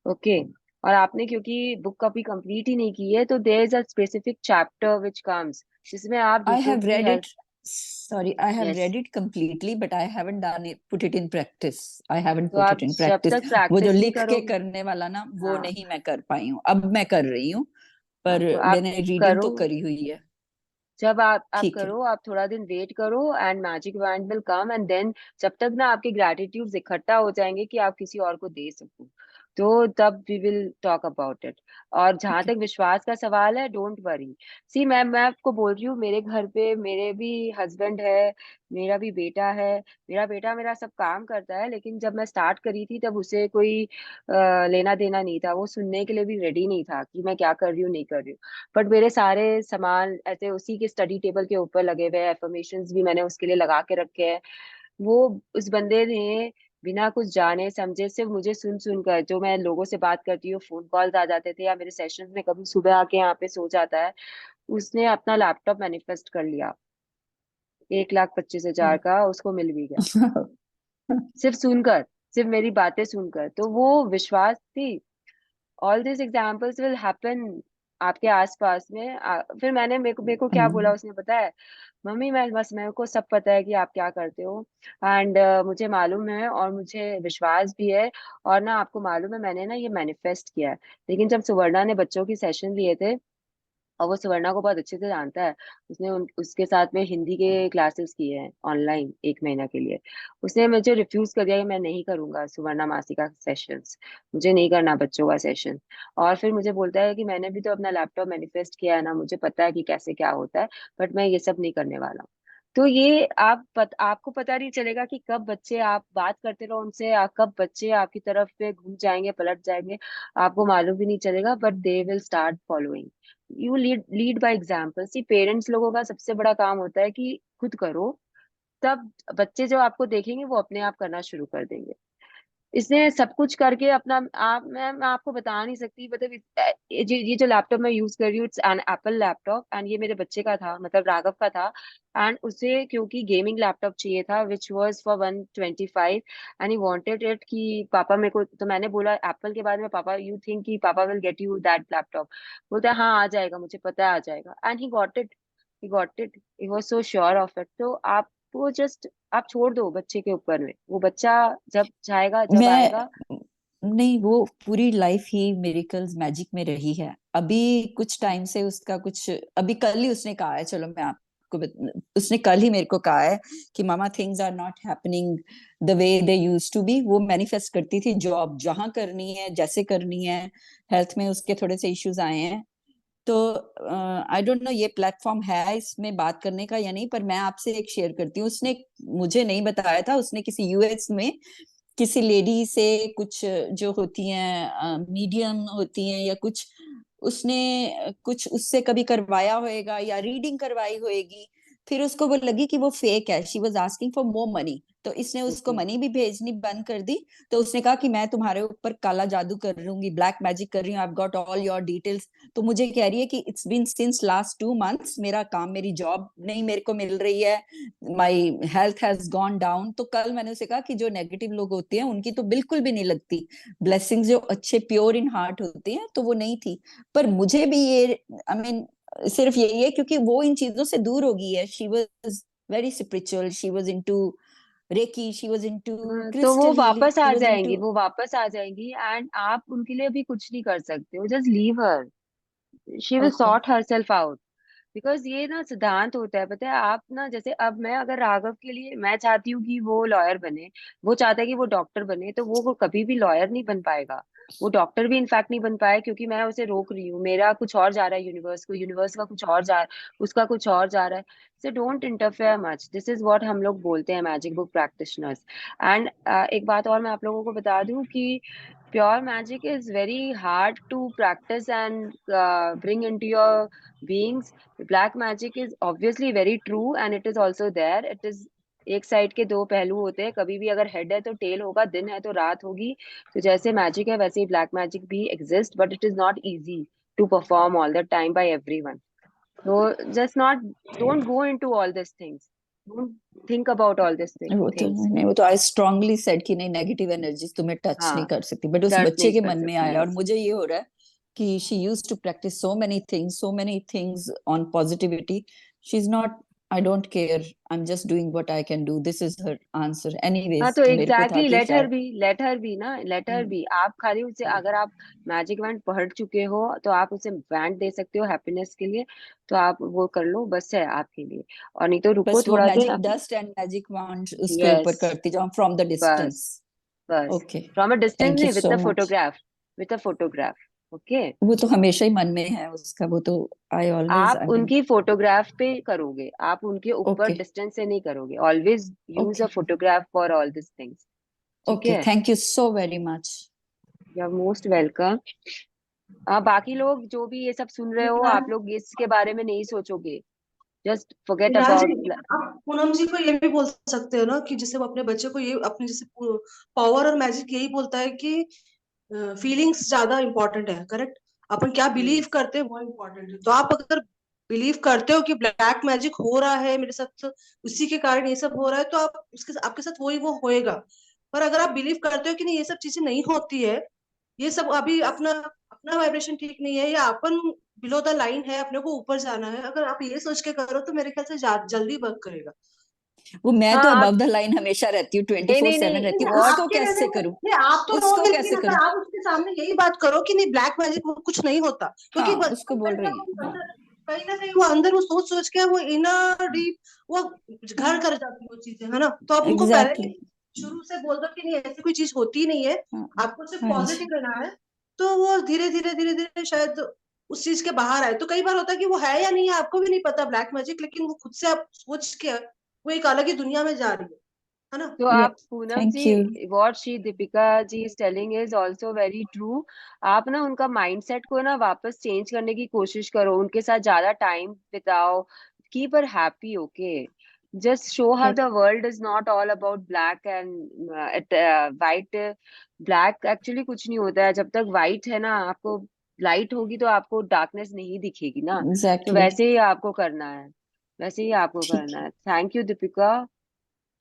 Okay. और आपने क्योंकि बुक अभी कंप्लीट ही नहीं की है, तो there is a specific chapter which comes जिसमें आप I दूसरों have की read health. it. Sorry, I have yes. read it completely, but I haven't done it, put it in practice. I haven't तो put it आप in जब practice. तक वो जो प्रैक्टिस नहीं लिख के करोगे। करने वाला ना, वो हाँ। नहीं मैं कर पाई हूँ। अब मैं कर रही हूँ, हाँ, पर तो आप मैंने रीडिंग करो। तो करी हुई है। जब आप ठीक है। करो, आप थोड़ा दिन वेट करो and magic band will come, and then जब तक ना आपके ग्रैटिट्यूड्स इकट्ठा हो जाएंगे कि आप किसी और को दे सको, तो तब we will talk about it. और जहां ठीक है। तक विश्वास का सवाल है, डोंट वरी। सी मैं आपको बोल रही हूँ, मेरे घर पे मेरे भी हस्बैंड है, मेरा भी बेटा है। मेरा बेटा मेरा सब काम करता है, लेकिन जब मैं स्टार्ट करी थी तब उसे कोई लेना देना नहीं था, वो सुनने के लिए भी रेडी नहीं था कि मैं क्या कर रही हूँ नहीं कर रही हूँ। बट मेरे सारे सामान ऐसे उसी के स्टडी टेबल के ऊपर लगे हुए हैं, एफर्मेशंस भी मैंने उसके लिए लगा के रखे हैं। वो उस बंदे ने बिना कुछ जाने समझे, सिर्फ मुझे सुन सुन कर, जो मैं लोगों से बात करती हूँ, फोन कॉल्स आ जाते थे या मेरे सेशंस में कभी सुबह आके यहाँ पे सो जाता है, उसने अपना लैपटॉप मैनिफेस्ट कर लिया। 1,25,000 का उसको मिल भी गया, सिर्फ सुनकर, सिर्फ मेरी बातें सुनकर। तो वो विश्वास थी। All this examples will happen आपके आसपास में। फिर मेरे को क्या बोला उसने पता है? मम्मी मैं बस, मेरे को सब पता है कि आप क्या करते हो, एंड मुझे मालूम है और मुझे विश्वास भी है। और ना आपको मालूम है मैंने ना ये मैनिफेस्ट किया है। लेकिन जब सुवर्णा ने बच्चों की सेशन लिए थे, और वो सुवर्णा को बहुत अच्छे से जानता है, उसने उसके साथ में हिंदी के क्लासेस किए हैं ऑनलाइन 1 महीना के लिए। उसने मुझे रिफ्यूज कर दिया कि मैं नहीं करूंगा सुवर्णा मासी का सेशंस, मुझे नहीं करना बच्चों का सेशन। और फिर मुझे बोलता है कि मैंने भी तो अपना लैपटॉप मैनिफेस्ट किया है ना, मुझे पता है कि कैसे क्या होता है, बट मैं ये सब नहीं करने वाला हूँ। तो ये आपको पता नहीं चलेगा कि कब बच्चे, आप बात करते रहो उनसे, कब बच्चे आपकी तरफ पे घूम जाएंगे, पलट जाएंगे, आपको मालूम भी नहीं चलेगा, but they will start following you. Lead by example. See parents लोगों का सबसे बड़ा काम होता है कि खुद करो, तब बच्चे जो आपको देखेंगे वो अपने आप करना शुरू कर देंगे। इसने सब कुछ करके अपना आप मैं आपको बता नहीं सकती, मतलब ये जो लैपटॉप मैं यूज कर रही हूँ, it's an apple laptop, and ये मेरे बच्चे का था, मतलब राघव का था। एंड उसे क्योंकि गेमिंग लैपटॉप चाहिए था which was for 125, and he wanted it कि पापा मेरे को, तो मैंने बोला एप्पल के बारे में, पापा यू थिंक कि पापा will get you that laptop? बोलता है हाँ आ जाएगा, मुझे पता है आ जाएगा, and he got it, he was so sure of it. तो आप वो जस्ट आप छोड़ दो बच्चे के ऊपर में, वो बच्चा जब जाएगा जब मैं आएगा। नहीं, वो पूरी लाइफ ही मिरेकल्स मैजिक में रही है। अभी कुछ टाइम से उसका कुछ, अभी कल ही उसने कहा है, चलो मैं आपको उसने कल ही मेरे को कहा है कि मामा things are not happening the way they used to be. वो मैनिफेस्ट करती थी जॉब जहां करनी है, जैसे करनी है। हेल्थ में उसके थोड़े से इश्यूज आए हैं, तो आई डोंट नो ये प्लेटफॉर्म है इसमें बात करने का या नहीं, पर मैं आपसे एक शेयर करती हूँ। उसने मुझे नहीं बताया था, उसने किसी यूएस में किसी लेडी से कुछ जो होती हैं मीडियम होती हैं या कुछ, उसने कुछ उससे कभी करवाया होएगा या रीडिंग करवाई होएगी। फिर उसको वो लगी कि वो फेक है, she was asking for more money, तो इसने उसको मनी भी भेजनी बंद कर दी। तो उसने कहा कि मैं तुम्हारे ऊपर काला जादू कर रही, ब्लैक मैजिक कर रही हूँ, I got all your details. तो मुझे कह रही है कि it's been since last 2 months, मेरा काम, मेरी जॉब नहीं मेरे को मिल रही है, my health has gone down. तो कल मैंने उसे कहा कि जो नेगेटिव लोग होते हैं उनकी तो बिल्कुल भी नहीं लगती ब्लेसिंग्स, जो अच्छे प्योर इन हार्ट होते हैं, तो वो नहीं थी। पर मुझे भी ये आई मीन सिर्फ यही है क्योंकि वो इन चीजों से दूर हो गई है। She was very spiritual, she was into reiki, she was into तो वो क्रिस्टल हीलिंग, वापस शी आ वाज जाएंगी, इनटू। वो वापस आ जाएंगी, एंड आप उनके लिए भी कुछ नहीं कर सकते हो, just leave her, she will okay. Sort her self out. Because ये ना सिद्धांत होता है, पता है आप ना, जैसे अब मैं अगर राघव के लिए, मैं चाहती हूँ कि वो लॉयर बने, वो चाहता है कि वो डॉक्टर बने, तो वो कभी भी लॉयर नहीं बन पाएगा। वो डॉक्टर भी इनफैक्ट नहीं बन पाए क्योंकि मैं उसे रोक रही हूँ। मेरा कुछ और जा रहा है यूनिवर्स को, यूनिवर्स का कुछ और जा, उसका कुछ और जा रहा है। So don't interfere much, this is what हम लोग बोलते हैं मैजिक बुक प्रैक्टिशनर्स। एंड एक बात और मैं आप लोगों को बता दूं कि pure magic is very hard to practice and bring into your beings. Black magic is obviously very true and it is also there. It is एक साइड के दो पहलू होते हैं, कभी भी अगर हेड है तो टेल होगा, दिन है तो रात होगी। तो जैसे मैजिक है वैसे ही ब्लैक मैजिक भी exist, but it is not easy to perform all the time by everyone. तो just not, don't go into all this things, don't think about all this वो तो थिंग्स। नहीं, वो तो आई स्ट्रांगली सेड कि नहीं, negative energies तुम्हें touch नहीं हाँ, कर सकती, बट उस टच बच्चे नहीं के कर मन में सकती। आया। और यस, मुझे ये हो रहा है कि she used to practice so many things on positivity. She's not, I don't care, I'm just doing what I can do, this is her answer हाँ anyways। तो तो मेरे को था एग्जैक्टली, कि लेट हर शायद बी, लेट हर बी ना, let her B. आप खाली उसे, अगर आप मैजिक बैंड पढ़ चुके हो तो आप उसे बैंड दे सकते हो हैप्पीनेस के लिए, तो आप वो कर लो, बस है आपके लिए। और नहीं तो रुको बस वो थोड़ा मैजिक सा। डस्ट एंड मैजिक वांड उसके यस, ऊपर करती जाऊं फ्रॉम द बस डिस्टेंस। बस, okay, from a distance thank you नहीं, with so the much. Photograph, with the photograph. Okay, वो तो हमेशा ही मन में है उसका, वो तो आई ऑलवेज, आप आई मीन। उनकी फोटोग्राफ पे करोगे, आप उनके ऊपर ओके डिस्टेंस से नहीं करोगे। Always use okay a photograph for all this things. ठीक ओके, है, thank you so very much. You are most welcome. बाकी लोग जो भी ये सब सुन रहे हो, आप लोग इसके बारे में नहीं सोचोगे, just forget Meera ji, about. आप पूनम जी को ये भी बोल सकते हो ना कि जैसे वो अपने बच्चे को ये अपने जैसे पावर और मैजिक यही बोलता है कि फीलिंग्स ज्यादा इंपॉर्टेंट है, करेक्ट। अपन क्या बिलीव करते हैं वो इम्पोर्टेंट है। तो आप अगर बिलीव करते हो कि ब्लैक मैजिक हो रहा है मेरे साथ, उसी के कारण ये सब हो रहा है, तो आप उसके आपके साथ वही वो होएगा। पर अगर आप बिलीव करते हो कि नहीं ये सब चीजें नहीं होती है, ये सब अभी अपना अपना वाइब्रेशन ठीक नहीं है, या अपन बिलो द लाइन है, अपने को ऊपर जाना है, अगर आप ये सोच के करो तो मेरे ख्याल से जल्दी वर्क करेगा। वो मैं हाँ तो आप, अबव द लाइन हमेशा रहती हूँ, नहीं नहीं 24/7 रहती नहीं, हूँ। व्हाट, उसको आपके रहने कैसे में करूँ? नहीं, आप तो उसको रहोगे, कैसे लेकिन अगर करूँ? आप उसके सामने यही बात करो कि नहीं ब्लैक मैजिक कुछ नहीं होता, क्योंकि हाँ, उसको बोल रही हूँ। हाँ कहीं ना कहीं वो अंदर वो सोच सोच के वो इनर डीप वो हाँ, घर कर जाती है वो चीजें, है ना। तो आप उनको पहले एग्जैक्टली। शुरू से बोल दो कि नहीं ऐसी कोई चीज होती नहीं है, हाँ आपको सिर्फ हाँ जी। पॉजिटिव रहना है। तो वो धीरे धीरे शायद उस चीज के बाहर आए। तो कई बार होता है कि वो है या नहीं है आपको भी नहीं पता ब्लैक मैजिक, लेकिन वो खुद से आप सोच के वो एक अलग ही दुनिया में जा रही है ना। तो यप, आप पूनम थैंक यू। जी, what she Deepika ji is telling is also very true. आप ना उनका माइंडसेट को ना वापस चेंज करने की कोशिश करो, उनके साथ ज्यादा टाइम बिताओ, keep her happy. Okay, just show her the yup, world is not all about black and white. Black actually कुछ नहीं होता है, जब तक वाइट है ना, आपको लाइट होगी तो आपको डार्कनेस नहीं दिखेगी ना। तो एग्जैक्टली। वैसे ही आपको करना है, वैसे ही आपको ठीक करना है, है। Thank you Deepika.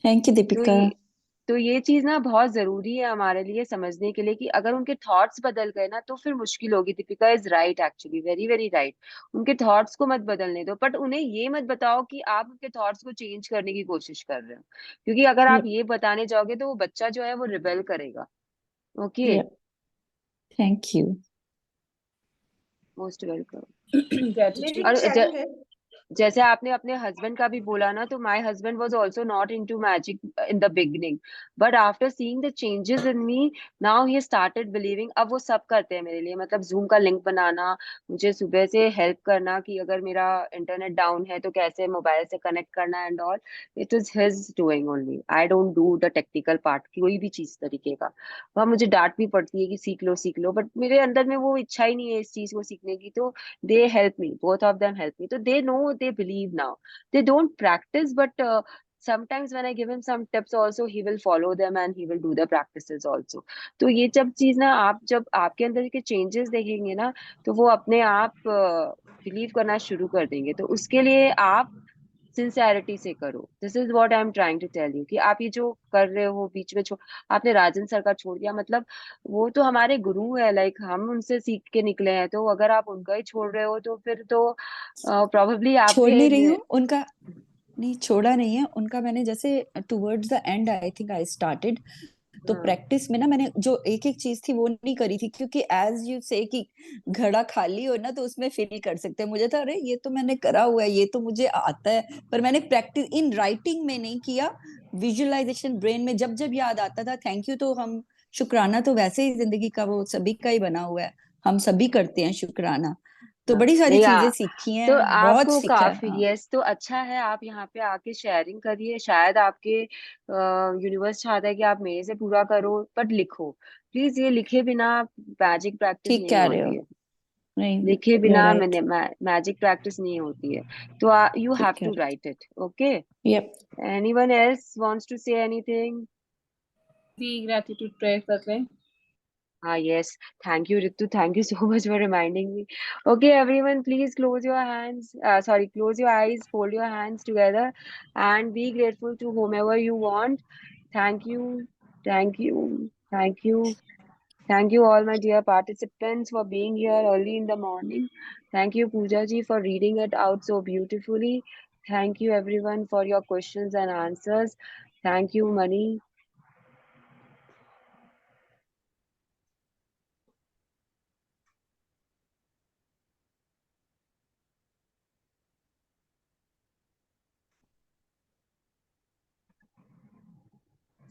Thank you तो दीपिका। ये चीज ना बहुत जरूरी है हमारे लिए समझने के लिए कि अगर उनके थॉट्स बदल गए ना तो फिर मुश्किल होगी। Deepika is right, actually very very right. उनके थॉट्स को मत बदलने दो, बट उन्हें ये मत बताओ कि आप उनके थॉट्स को चेंज करने की कोशिश कर रहे हो, क्योंकि अगर आप यप ये बताने जाओगे तो वो बच्चा जो है वो रिबेल करेगा। Okay, yep, thank you. Most welcome. मेरी Gratitude. एक और शेयरिंग है। जैसे आपने अपने हस्बैंड का भी बोला ना, तो my husband was also not into magic in the beginning, but after seeing the changes in me now he started believing. अब वो सब करते हैं मेरे लिए, मतलब जूम का लिंक बनाना, मुझे सुबह से हेल्प करना कि अगर मेरा इंटरनेट डाउन है तो कैसे मोबाइल से कनेक्ट करना and all. It is his doing only, I don't do the technical part कोई भी चीज तरीके का। वह मुझे डांट भी पड़ती है कि सीख लो, बट मेरे अंदर में वो इच्छा ही नहीं है इस चीज को सीखने की। तो they help me, both of them help me, so they know, they believe now, they don't practice, but sometimes when I give him some tips also, he will follow them and he will do the practices also. तो ये जब चीज ना, आप जब आपके अंदर के चेंजेस देखेंगे ना, तो वो अपने आप बिलीव करना शुरू कर देंगे। तो उसके लिए आप सिंसेरिटी से करो। This is what I am trying to tell you, कि आप ये जो कर रहे हो बीच में आपने राजन सर का छोड़ दिया, मतलब वो तो हमारे गुरु है, लाइक हम उनसे सीख के निकले हैं। तो अगर आप उनका ही छोड़ रहे हो तो फिर तो प्रोबेबली आप छोड़ नहीं रही भी। हूँ उनका, नहीं छोड़ा नहीं है उनका। मैंने जैसे towards the and I think I started, तो हाँ प्रैक्टिस में ना मैंने जो एक एक चीज थी वो नहीं करी थी, क्योंकि एज यू से कि घड़ा खाली हो ना तो उसमें फिल कर सकते हैं। मुझे था अरे ये तो मैंने करा हुआ है, ये तो मुझे आता है, पर मैंने प्रैक्टिस इन राइटिंग में नहीं किया। विजुअलाइजेशन ब्रेन में जब जब याद आता था, थैंक यू, तो हम शुक्राना तो वैसे ही जिंदगी का वो सभी का ही बना हुआ है, हम सभी करते हैं शुक्राना। तो हाँ बड़ी सारी नहीं चीजें सीखी तो हैं, बहुत आपको सीखा है। काफी हाँ यस तो अच्छा है, आप यहाँ पे आके शेयरिंग करिए, शायद आपके यूनिवर्स चाहता है कि आप मेरे से पूरा करो, बट लिखो प्लीज, ये लिखे बिना मैजिक प्रैक्टिस ठीक नहीं कह रहे हो, होती है, नहीं लिखे you're बिना right, मैंने मैजिक प्रैक्टिस नहीं होती है, तो यू ठीक हैव कह टू रहे राइट इट। ओके, हो। Yep. Anyone else wants to say anything? भी gratitude prayer कर लें। Yes. Thank you, Ritu. Thank you so much for reminding me. Okay, everyone, please close your hands. Close your eyes, fold your hands together, and be grateful to whomever you want. Thank you. Thank you. Thank you. Thank you, all my dear participants, for being here early in the morning. Thank you, Pooja ji, for reading it out so beautifully. Thank you, everyone, for your questions and answers. Thank you, Mani.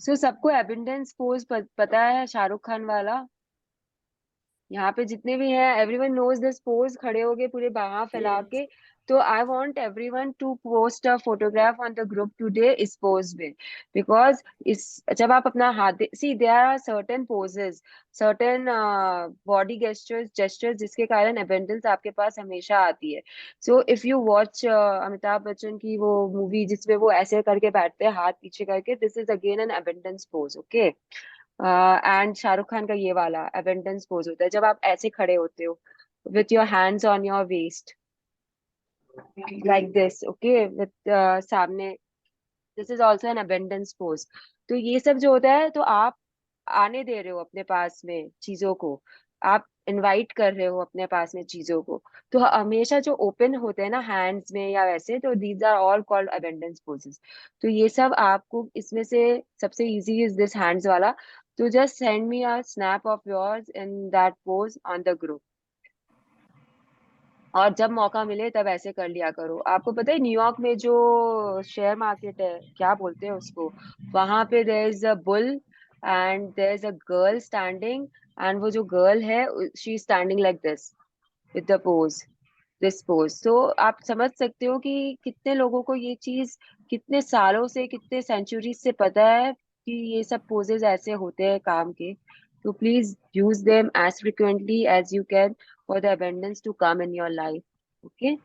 सबको abundance pose पता है, शाहरुख खान वाला? यहाँ पे जितने भी हैं, everyone knows this pose, खड़े होके पूरे बाਹਾਂ फैला के। तो I want everyone to post a photograph on the group today इस पोज में, बिकॉज इस जब आप अपना हाथ see there are certain poses, certain body gestures जिसके कारण एबंडेंस आपके पास हमेशा आती है। So if you watch Amitabh Bachchan की वो मूवी जिसमें वो ऐसे करके बैठते हैं हाथ पीछे करके, this is again an abundance pose. Okay, and Shahrukh Khan का ये वाला अबेंडेंस पोज होता है जब आप ऐसे खड़े होते हो with your hands on your waist like this. Okay, with सामने, this is also an abundance pose. तो ये सब जो होता है, तो आप आने दे रहे हो अपने पास में चीजों को, आप इनवाइट कर रहे हो अपने पास में चीजों को। तो हमेशा जो ओपन होते हैं ना हैंड्स में या वैसे, तो these are all called abundance poses. तो ये सब आपको इसमें से सबसे इजी इज दिस हैंड्स वाला। तो just send me a snap of yours in that pose on the group, और जब मौका मिले तब ऐसे कर लिया करो। आपको पता है न्यूयॉर्क में जो शेयर मार्केट है, क्या बोलते हैं उसको, वहां पे there is a bull and there is a girl standing, and वो जो गर्ल है she is standing like this with the pose, this pose. तो आप समझ सकते हो कि कितने लोगों को ये चीज कितने सालों से, कितने सेंचुरीज से पता है कि ये सब पोजेज ऐसे होते हैं काम के। तो please use them as frequently as you can for the abundance to come in your life. Okay,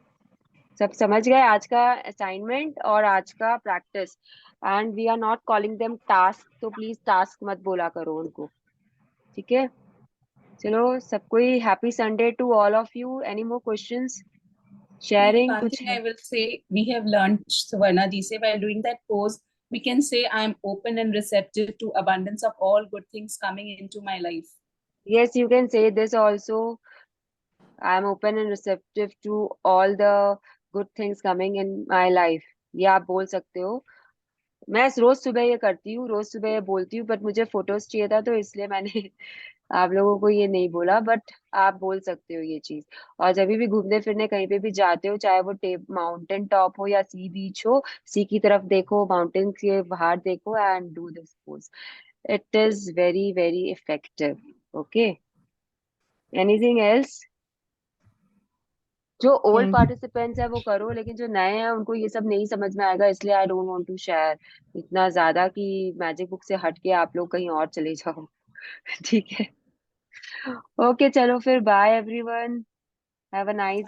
सब समझ गए आज का असाइनमेंट और आज का practice? And we are not calling them task, तो प्लीज टास्क मत बोला करो उनको, ठीक है? चलो, सबको ही happy Sunday to all of you. Any more questions, sharing One कुछ thing है? I will say, we have learned, Suvarna ji, say while doing that pose, we can say I am open and receptive to abundance of all good things coming into my life. Yes, you can say this also. I am open and receptive to all the good things coming in my life. ये आप बोल सकते हो। मैं रोज सुबह ये करती हूँ, रोज सुबह ये बोलती हूँ, बट मुझे फोटोज चाहिए था तो इसलिए मैंने आप लोगों को ये नहीं बोला, बट आप बोल सकते हो ये चीज। और जब भी घूमने फिरने कहीं पे भी जाते हो, चाहे वो माउंटेन टॉप हो या सी बीच हो, सी की तरफ देखो, माउंटेन के बाहर देखो, and do this pose. It is very very effective. Okay, anything else? जो ओल्ड पार्टिसिपेंट्स है वो करो, लेकिन जो नए हैं उनको ये सब नहीं समझ में आएगा, इसलिए I don't want to share इतना ज्यादा कि मैजिक बुक से हट के आप लोग कहीं और चले जाओ। ठीक है, ओके, चलो फिर, bye everyone, have a nice